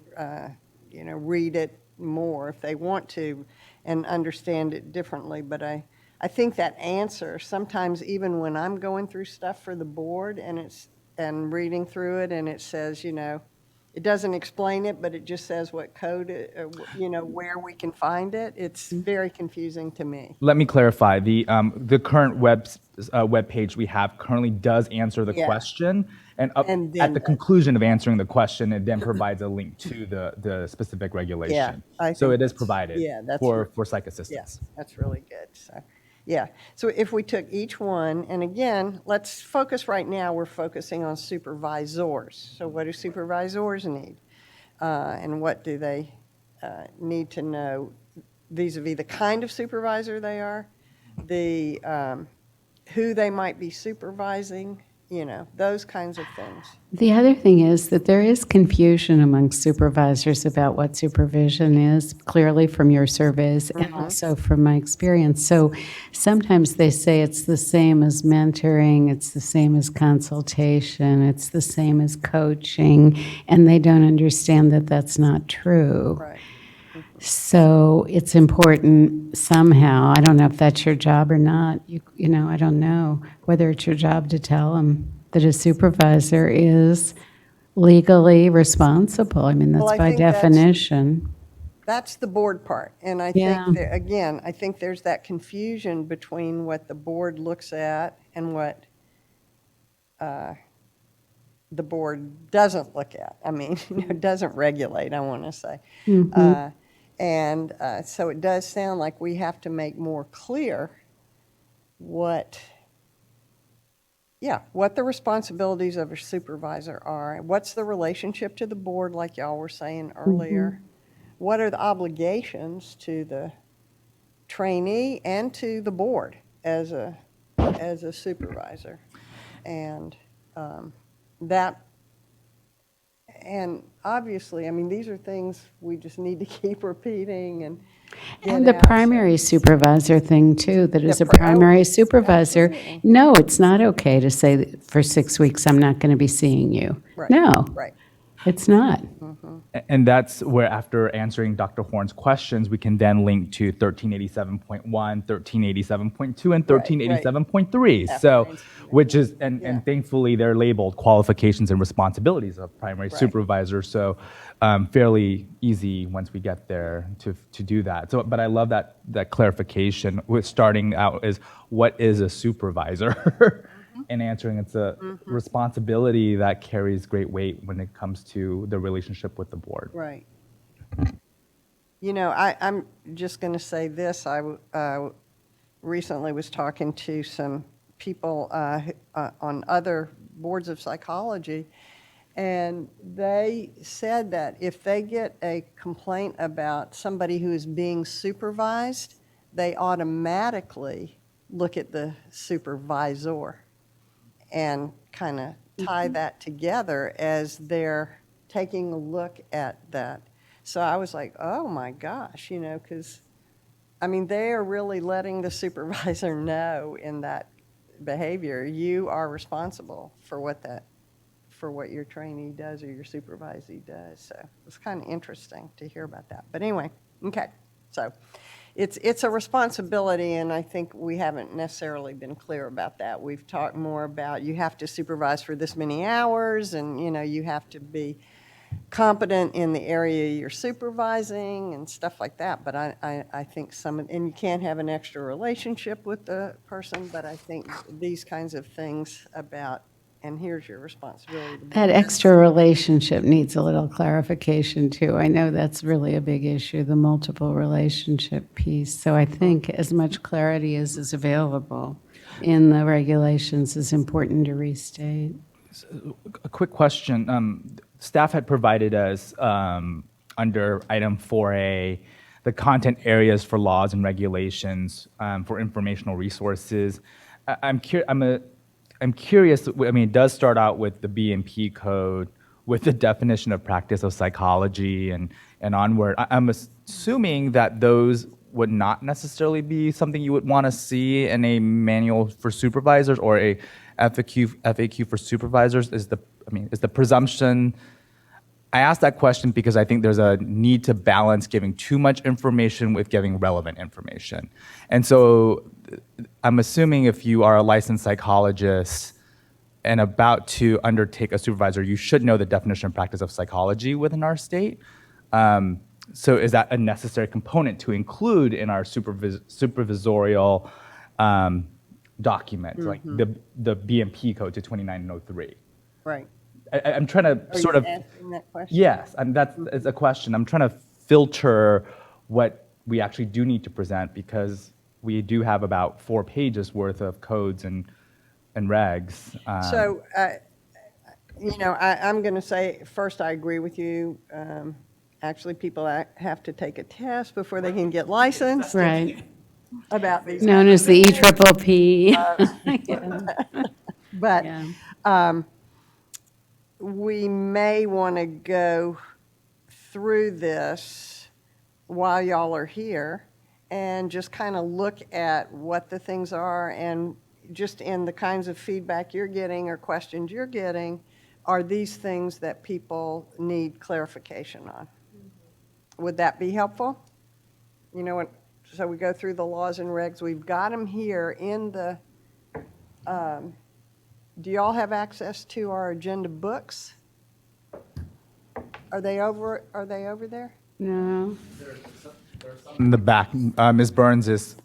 read it more if they want to and understand it differently. But I think that answer, sometimes even when I'm going through stuff for the board and reading through it and it says, it doesn't explain it, but it just says what code, where we can find it. It's very confusing to me. Let me clarify. The current web page we have currently does answer the question, and And then at the conclusion of answering the question, it then provides a link to the specific regulation. I So think it is provided for psych assistants. Yes, that's really good. So, yeah. So if we took each one, and again, let's focus right now, we're focusing on supervisors. So what do supervisors need? And what do they need to know vis-a-vis the kind of supervisor they are, who they might be supervising, those kinds of things. The other thing is that there is confusion among supervisors about what supervision is, clearly from your surveys and also from my experience. So sometimes they say it's the same as mentoring, it's the same as consultation, it's the same as coaching, and they don't understand that that's not true. Right. So it's important somehow, I don't know if that's your job or not, I don't know whether it's your job to tell them that a supervisor is legally responsible. That's Well, I by think that's- definition. That's the board part. And I Yeah. think, again, I think there's that confusion between what the board looks at and what the board doesn't look at. Doesn't regulate, I want to say. And so it does sound like we have to make more clear what the responsibilities of a supervisor are. What's the relationship to the board, like y'all were saying earlier? What are the obligations to the trainee and to the board as a supervisor? And and obviously, these are things we just need to keep repeating and get And the out, so- primary supervisor thing too, that as a pri- oh, primary supervisor, absolutely. no, it's not okay to say that for 6 weeks, I'm not going to be seeing you. Right, No, right. it's not. And that's where, after answering Dr. Horn's questions, we can then link to 1387.1, 1387.2, and 1387.3. So, After which is, Yeah. and thankfully they're labeled qualifications and responsibilities of primary supervisor. So, fairly easy once we get there to do that. So, but I love that clarification with starting out is, what is a supervisor? And answering it's a responsibility that carries great weight when it comes to the relationship with the board. Right. I'm just going to say this. recently was talking to some people on other boards of psychology, and they said that if they get a complaint about somebody who is being supervised, they automatically look at the supervisor and kind of tie that together as they're taking a look at that. So I was like, oh my gosh, because, I mean, they are really letting the supervisor know in that behavior, you are responsible for what your trainee does or your supervisee does. So it's kind of interesting to hear about that. But anyway, okay. So it's a responsibility, and I think we haven't necessarily been clear about that. We've talked more about you have to supervise for this many hours, and you have to be competent in the area you're supervising and stuff like that. But I think and you can't have an extra relationship with the person, but I think these kinds of things about, and here's your responsibility. That extra relationship needs a little clarification, too. I know that's really a big issue, the multiple relationship piece. So I think as much clarity as is available in the regulations is important to restate. A quick question. Staff had provided us under item 4A the content areas for laws and regulations for informational resources. I'm curious. I mean, it does start out with the B&P code with the definition of practice of psychology and onward. I'm assuming that those would not necessarily be something you would want to see in a manual for supervisors or a FAQ for supervisors. Is the presumption? I ask that question because I think there's a need to balance giving too much information with giving relevant information. And so I'm assuming if you are a licensed psychologist and about to undertake a supervisor, you should know the definition and practice of psychology within our state. So is that a necessary component to include in our supervisorial document, like the B&P code to 2903? Right. I'm trying to Are sort you of. asking that question? Yes, and that's a question. I'm trying to filter what we actually do need to present because we do have about 4 pages worth of codes and regs. So, I'm going to say, first, I agree with you. Actually, people have to take a test before they can get licensed. Right. About these. Known as the EPPP. But Yeah. We may want to go through this while y'all are here and just kind of look at what the things are, and just in the kinds of feedback you're getting or questions you're getting, are these things that people need clarification on? Would that be helpful? So we go through the laws and regs. We've got them here in the, do y'all have access to our agenda books? Are they over there? No. In the back, Ms. Burns is.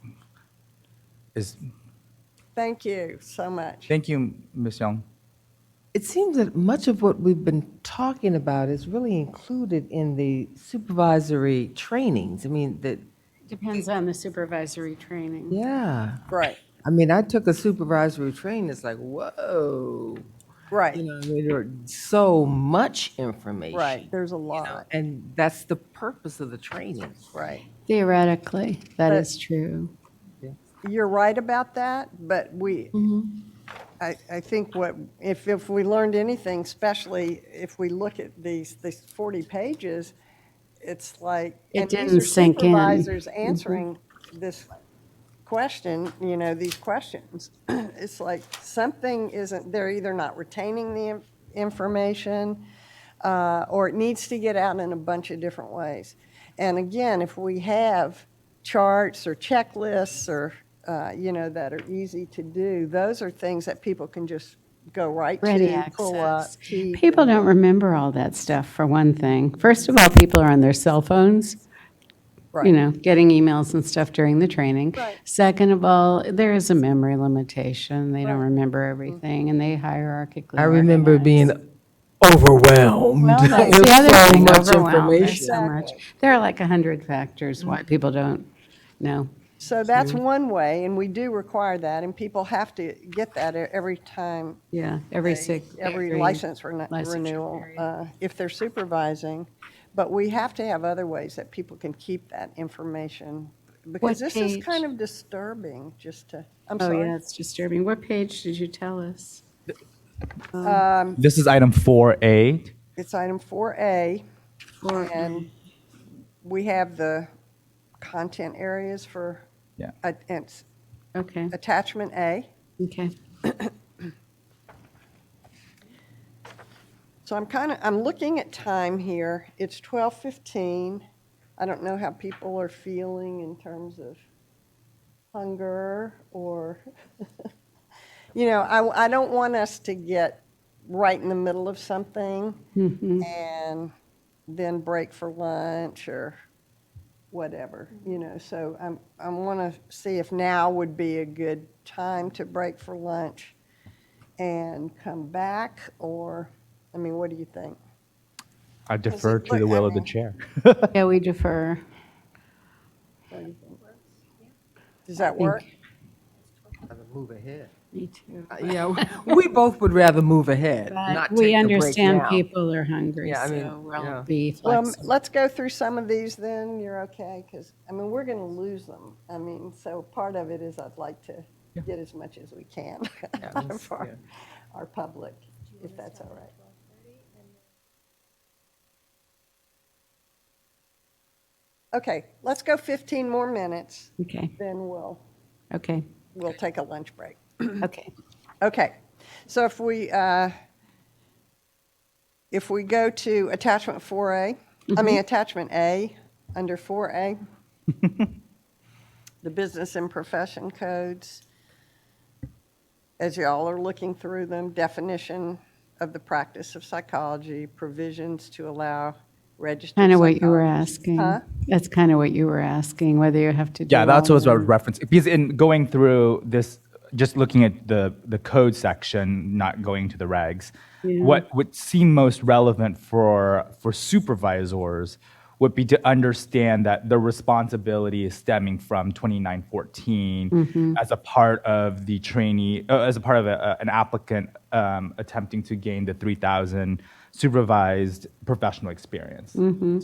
Thank you so much. Thank you, Ms. Young. It seems that much of what we've been talking about is really included in the supervisory trainings. I mean, Depends on the supervisory training. yeah. Right, I mean, I took a supervisory training, it's like, whoa. right, I mean, there's so much information. right. There's a lot. And that's the purpose of the training. Right. Theoretically, that But- is true. You're right about that, but I think if we learned anything, especially if we look at these 40 pages, it's like, It and didn't these are sink in. supervisors answering this question, these questions. It's like something isn't, they're either not retaining the information, or it needs to get out in a bunch of different ways. And again, if we have charts or checklists or that are easy to do, those are things that people can just go right Ready to, pull up. access. keep, People don't remember all that stuff, for one thing. First of all, people are on their cell phones, Right. getting emails and stuff during the training. Right. Second of all, there is a memory limitation. They don't Right. remember everything, and they hierarchically I remember organize. being overwhelmed. Well, that's with the other so thing, much overwhelmed. There's information. so much. There are like 100 factors why people don't know. So that's one way, and we do require that, and people have to get that every time. Yeah, every Every license renewal, period. if they're supervising. But we have to have other ways that people can keep that information, because What this is page? kind of disturbing, just to, I'm Oh, sorry. yeah, it's disturbing. What page did you tell us? This is item 4A. It's item 4A, and we have the content areas for, Yeah. it's Okay, attachment A. okay. So I'm looking at time here. It's 12:15. I don't know how people are feeling in terms of hunger or, I don't want us to get right in the middle of something and then break for lunch or whatever, So I want to see if now would be a good time to break for lunch and come back, or, what do you think? I defer to the will of the chair. Yeah, we defer. Does that work? Move ahead. Me too. Yeah, we both would rather move ahead, But not we take a break understand now. people are hungry, Yeah, I mean, so we'll yeah. be Well, flexible. let's go through some of these then, you're okay, because, we're going to lose them. So part of it is I'd like to get as much as we can for our public, if that's all right. Okay, let's go 15 more minutes, Okay, then we'll okay, take a lunch break. okay. Okay, so if we go to attachment 4A, attachment A, under 4A, the business and profession codes, as y'all are looking through them, definition of the practice of psychology, provisions to allow registered Kind of what you were psychologists. asking. Huh? That's kind of what you were asking, whether you have to do Yeah, that's all what I of was them. referencing. Because in going through this, just looking at the code section, not going to the regs, Yeah. what would seem most relevant for supervisors would be to understand that the responsibility is stemming from 2914 as a part of the trainee, as a part of an applicant attempting to gain the 3,000 supervised professional experience.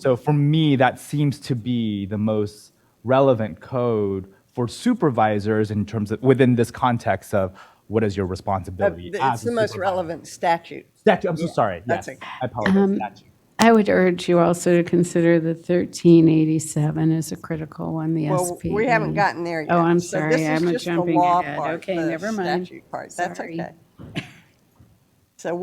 So for me, that seems to be the most relevant code for supervisors in terms of within this context of what is your responsibility It's as the a most supervisor. relevant statute. Statute, I'm so sorry. that's Yes, okay. I apologize. Statute. I would urge you also to consider the 1387 as a critical one, the Well, SPE. we haven't gotten there yet. Oh, I'm So sorry, this is I'm just the jumping law ahead. part, Okay, the never mind. statute part. That's Sorry. okay. So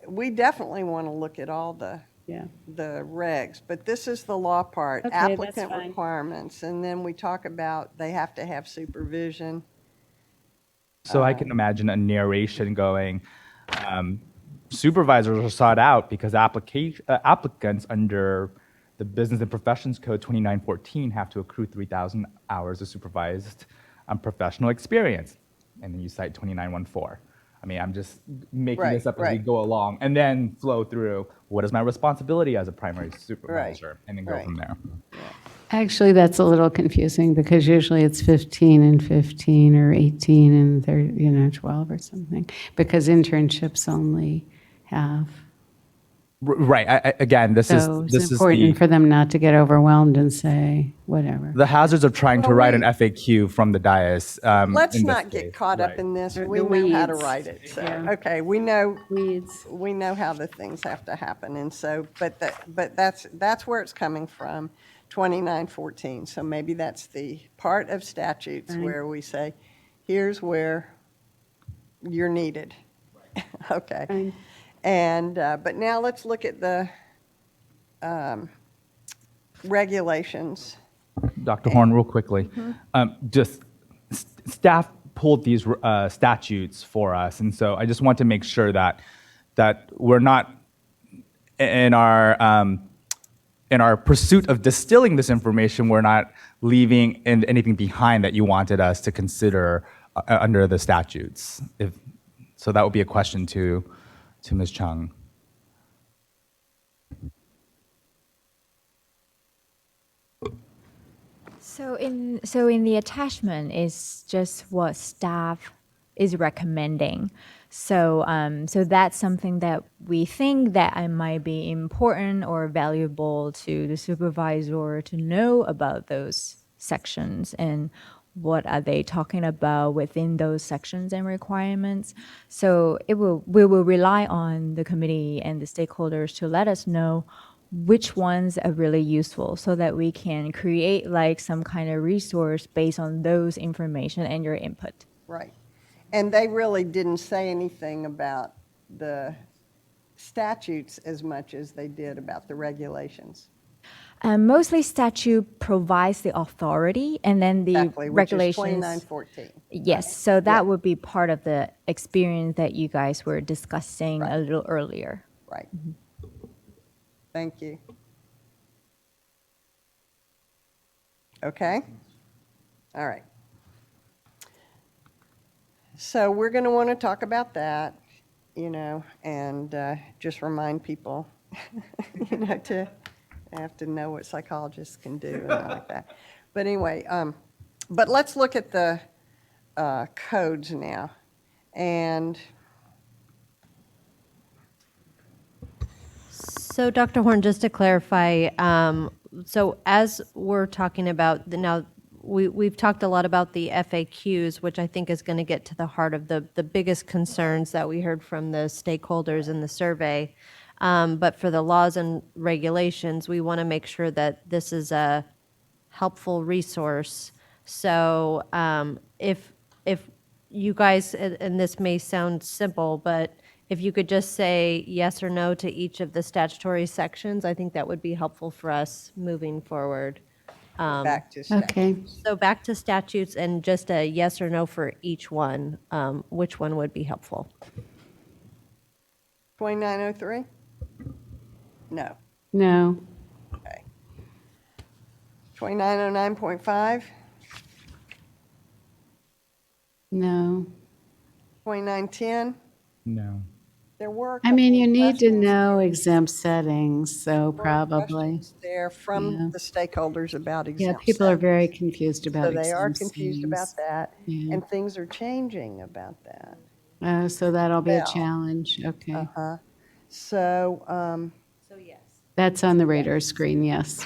we definitely want to look at all the Yeah, regs, but this is the law part, Okay, that's applicant fine. requirements, and then we talk about they have to have supervision. So I can imagine a narration going, supervisors are sought out because applicants under the Business and Professions Code 2914 have to accrue 3,000 hours of supervised professional experience. And then you cite 2914. I'm just making this up as we Right. go along, and then flow through what is my responsibility as a primary supervisor, and then go right. from there. actually, that's a little confusing because usually it's 15 and 15 or 18 and 30, 12 or something, because internships only have. Right. Again, this So is it's important for them not to get overwhelmed and say whatever. the hazards of trying to Well, write an FAQ from the dais. Let's in this not get case. caught up Right. in this. The We know how to weeds. write it. So, Yeah. okay, we know Weeds. how the things have to happen, and so, but that's where it's coming from, 2914. So maybe that's the part of statutes Right. where we say, here's where you're needed. Okay. Fine. And, but now let's look at the regulations. Dr. Horn, real quickly, staff pulled these statutes for us, and so I just want to make sure that we're not in our pursuit of distilling this information, we're not leaving anything behind that you wanted us to consider under the statutes. So that would be a question to Ms. Chung. So in the attachment is just what staff is recommending. So so that's something that we think that it might be important or valuable to the supervisor to know about those sections and what are they talking about within those sections and requirements. So we will rely on the committee and the stakeholders to let us know which ones are really useful so that we can create like some kind of resource based on those information and your input. Right. And they really didn't say anything about the statutes as much as they did about the regulations. Mostly statute provides the authority and then the Exactly, which is regulations. 2914. Yes, so that would be part of the experience that you guys were discussing a little earlier. Right. Thank you. Okay. All right. So we're going to want to talk about that, you know, and just remind people, you know, to have to know what psychologists can do and all like that. But anyway, but let's look at the codes now. And So, Dr. Horn, just to clarify, so as we're talking about, now we've talked a lot about the FAQs, which I think is going to get to the heart of the biggest concerns that we heard from the stakeholders in the survey. But for the laws and regulations, we want to make sure that this is a helpful resource. So if you guys, and this may sound simple, but if you could just say yes or no to each of the statutory sections, I think that would be helpful for us moving forward. back to statute. Okay. So back to statutes and just a yes or no for each one. Which one would be helpful? 2903? No. No. Okay. 2909.5? No. 2910? No. There were. I mean, you couple of need to questions. know exempt settings, so There were probably. questions there from the stakeholders about Yeah, exempt people are settings. very confused about So exempt they are confused about settings. that, Yeah. and things are changing about that. So that'll be a Well, challenge, okay. Uh-huh. So, That's on the radar screen, yes.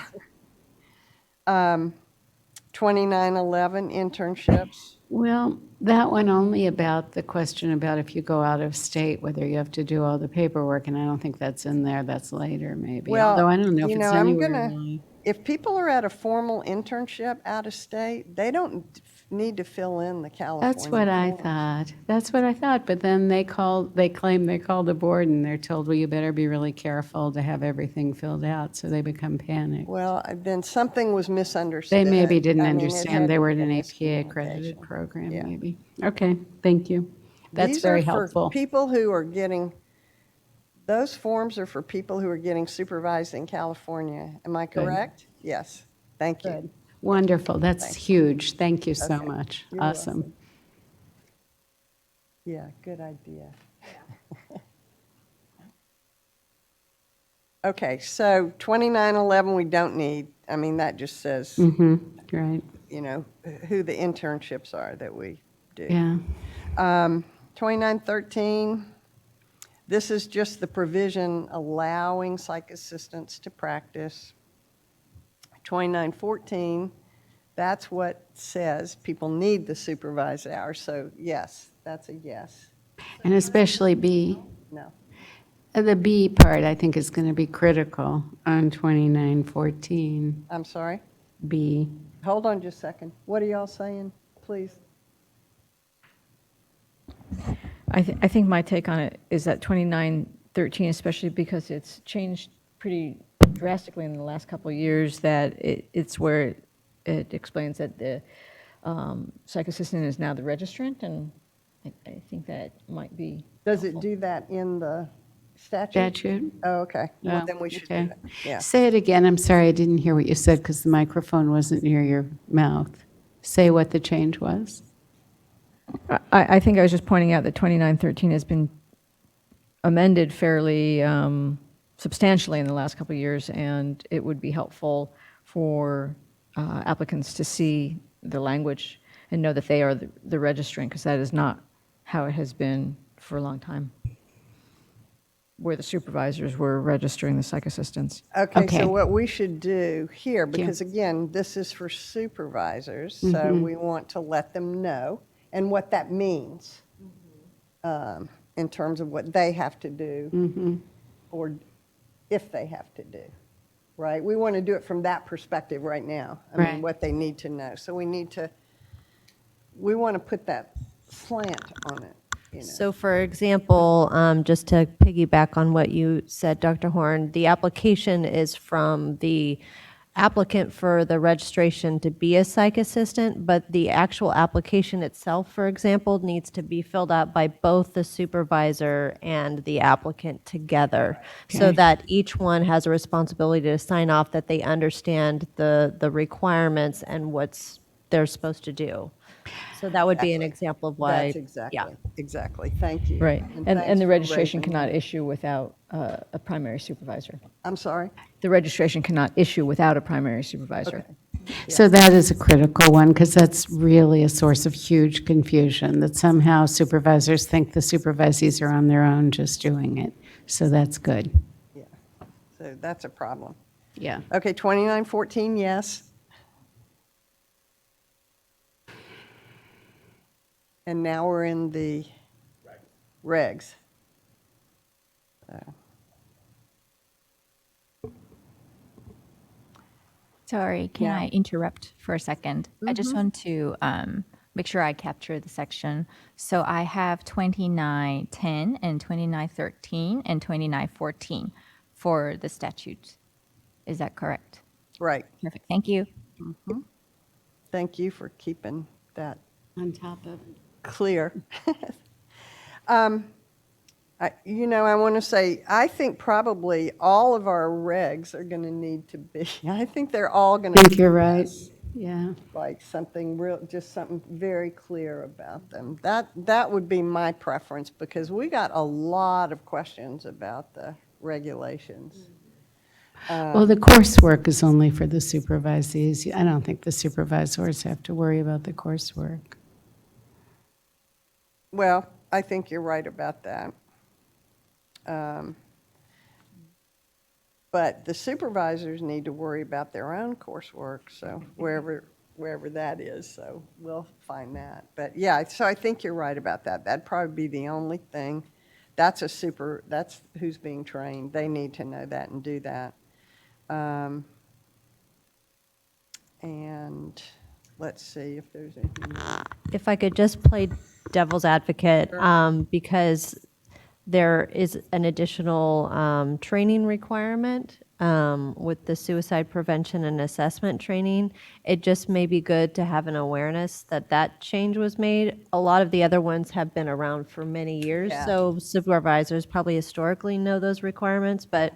2911 internships. Well, that one only about the question about if you go out of state, whether you have to do all the paperwork, and I don't think that's in there, that's later maybe. Well, Although I don't know if you it's know, I'm anywhere gonna, really. if people are at a formal internship out of state, they don't need to fill in the California. That's what I forms. thought. That's what I thought, but then they claim they called the board and they're told, well, you better be really careful to have everything filled out, so they become panicked. Well, then something was misunderstood. They maybe didn't I mean, it had understand they to were be in a an APA accredited miscommunication. program, Yeah. maybe. Okay, thank you. That's These very are for helpful. people who are getting, those forms are for people who are getting supervised in California. Am I correct? Yes. Thank you. Wonderful, that's Thanks. huge. Thank you so Okay. much. You're Awesome. Yeah, good idea. Okay, so 2911 we don't need. I mean, that just says, Mm-hmm, right, you know, who the internships are that we do. yeah. 2913, this is just the provision allowing psych assistants to practice. 2914, that's what says people need the supervised hours, so yes, that's a yes. And especially B. No. The B part, I think, is going to be critical on 2914, I'm sorry? B. Hold on just a second. What are y'all saying, please? I think my take on it is that 2913, especially because it's changed pretty drastically in the last couple of years, that it's where it explains that the psych assistant is now the registrant, and I think that might be. Does it do that in the statute? Statute? Oh, okay. Well, Oh, then we should okay. do that. Yeah. Say it again, I'm sorry, I didn't hear what you said because the microphone wasn't near your mouth. Say what the change was. I think I was just pointing out that 2913 has been amended fairly substantially in the last couple of years, and it would be helpful for applicants to see the language and know that they are the registrant, because that is not how it has been for a long time, where the supervisors were registering the psych assistants. Okay, Okay. so what we should do here, you. because again, this is for supervisors, so we want to let them know and what that means in terms of what they have to do or if they have to do, right? We want to do it from that perspective right now. I mean, Right. what they need to know. So we want to put that slant on it, you know. So for example, just to piggyback on what you said, Dr. Horn, the application is from the applicant for the registration to be a psych assistant, but the actual application itself, for example, needs to be filled out by both the supervisor and the applicant together, so Okay. that each one has a responsibility to sign off that they understand the requirements and what's they're supposed to do. So that would be an example of why. That's exactly. Thank you. Right, thanks and the for registration raising cannot that. issue without a primary supervisor. I'm sorry? The registration cannot issue without a primary supervisor. So that is a critical one, because that's really a source of huge confusion, that somehow supervisors think the supervisees are on their own just doing it. So that's good. Yeah. So that's a problem. Yeah. Okay, 2914, yes. And now we're in the regs. Sorry, can I interrupt for a second? I just want to make sure I capture the section. So I have 2910 and 2913 and 2914 for the statute. Is that correct? Right. Perfect. Thank you. Thank you for keeping that On top of it. clear. I want to say, I think probably all of our regs are going to need to be, I think they're all going I to think you're right. Yeah. like something real, just something very clear about them. That would be my preference, because we got a lot of questions about the regulations. Well, the coursework is only for the supervisees. I don't think the supervisors have to worry about the coursework. Well, I think you're right about that. But the supervisors need to worry about their own coursework, so wherever that is, so we'll find that. But yeah, so I think you're right about that. That'd probably be the only thing. That's who's being trained. They need to know that and do that. And let's see if there's anything more. If I could just play devil's advocate, because there is an additional training requirement with the suicide prevention and assessment training. It just may be good to have an awareness that that change was made. A lot of the other ones have been around for many years, Yeah. so supervisors probably historically know those requirements, but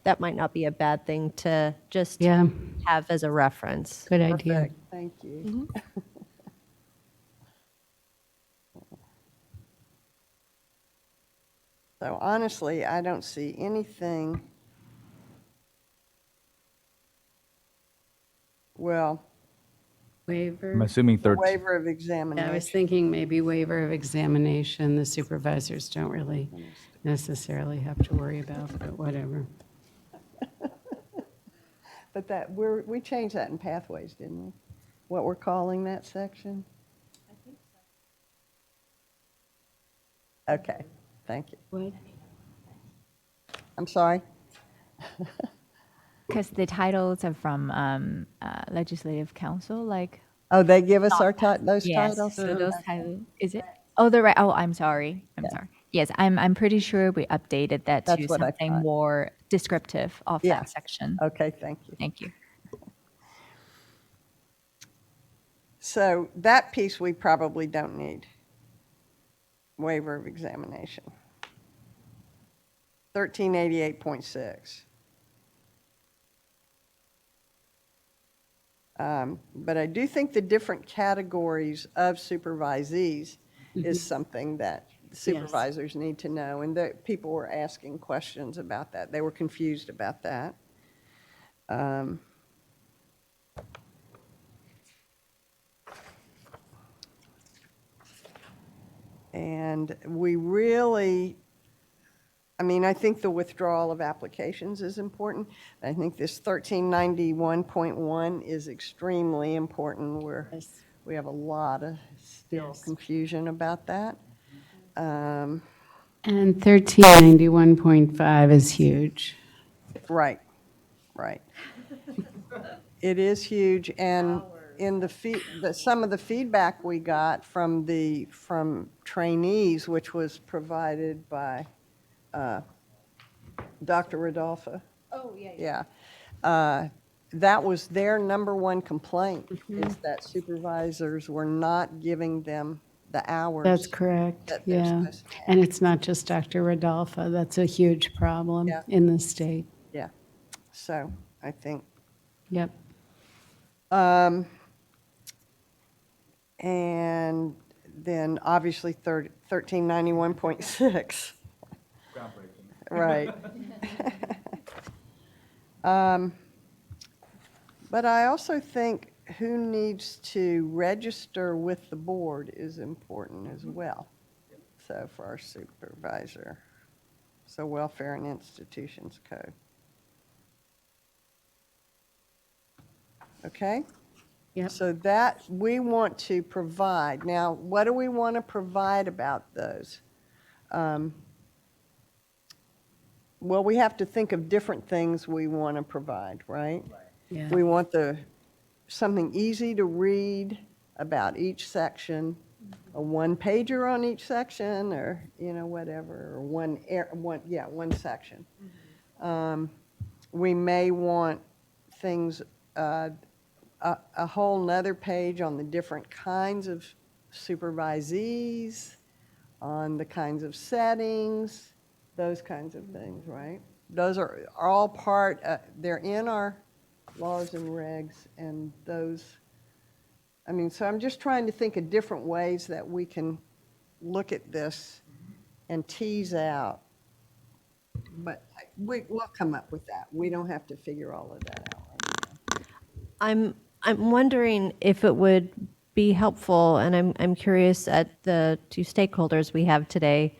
that might not be a bad thing to just Yeah, have as a reference. good idea. Perfect, thank you. So honestly, I don't see anything, well, Waiver. I'm assuming 13. waiver of Yeah, I was examination. thinking maybe waiver of examination, the supervisors don't really necessarily have to worry about, but whatever. But we changed that in pathways, didn't we? What we're calling that section? I think so. Okay, thank you. What? I'm sorry? Because the titles are from Legislative Council, like. Oh, they give us those Yes, titles? so those titles, is it? Oh, the right, oh, I'm sorry, I'm sorry. Yes, I'm pretty sure we updated that to That's what I something thought. more descriptive of Yeah. that section. Okay, thank you. Thank you. So that piece we probably don't need. Waiver of examination. 1388.6. But I do think the different categories of supervisees is something that supervisors need to know, and that people were asking questions about that. They were confused about that. And we really, I mean, I think the withdrawal of applications is important. I think this 1391.1 is extremely important. We have a lot of still confusion about that. And 1391.5 is huge. Right, right. It is huge, and in some of the feedback we got from trainees, which was provided by Dr. Rodolfo. Oh, yeah. Yeah. That was their number one complaint, is that supervisors were not giving them the hours. That's correct, that they're yeah. supposed to have. And it's not just Dr. Rodolfo, that's a huge problem Yeah. in the state. Yeah. So I think. Yep. And then obviously 1391.6. Groundbreaking. Right. But I also think who needs to register with the board is important as well. So for our supervisor. So Welfare and Institutions Code. Okay? Yep. So that we want to provide. Now, what do we want to provide about those? Well, we have to think of different things we want to provide, right? Yeah. We want something easy to read about each section, a one-pager on each section, or, whatever, or one section. We may want things, a whole nother page on the different kinds of supervisees, on the kinds of settings, those kinds of things, right? Those are all part, they're in our laws and regs, and those, so I'm just trying to think of different ways that we can look at this and tease out. But we'll come up with that. We don't have to figure all of that out right now. I'm wondering if it would be helpful, and I'm curious at the two stakeholders we have today,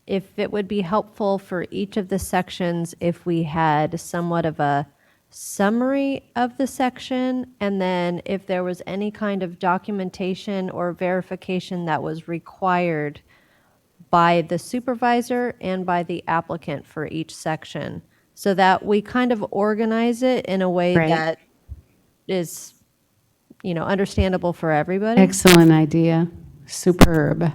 if it would be helpful for each of the sections if we had somewhat of a summary of the section, and then if there was any kind of documentation or verification that was required by the supervisor and by the applicant for each section, so that we kind of organize it in a way Right. that is, understandable for everybody. Excellent idea. Superb.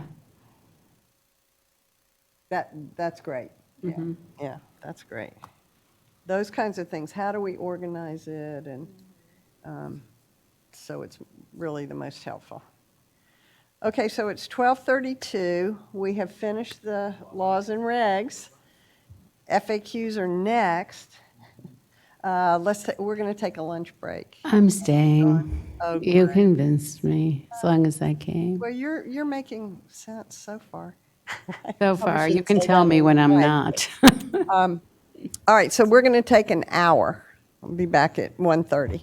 That's great. Yeah, yeah, that's great. Those kinds of things, how do we organize it? And so it's really the most helpful. Okay, so it's 12:32. We have finished the laws and regs. FAQs are next. We're going to take a lunch break. I'm staying. Oh, You great. convinced me, as long as I came. Well, you're making sense so far. So Probably far, you shouldn't can say tell that me when I'm right. not. All right, so we're going to take an hour. We'll be back at 1:30.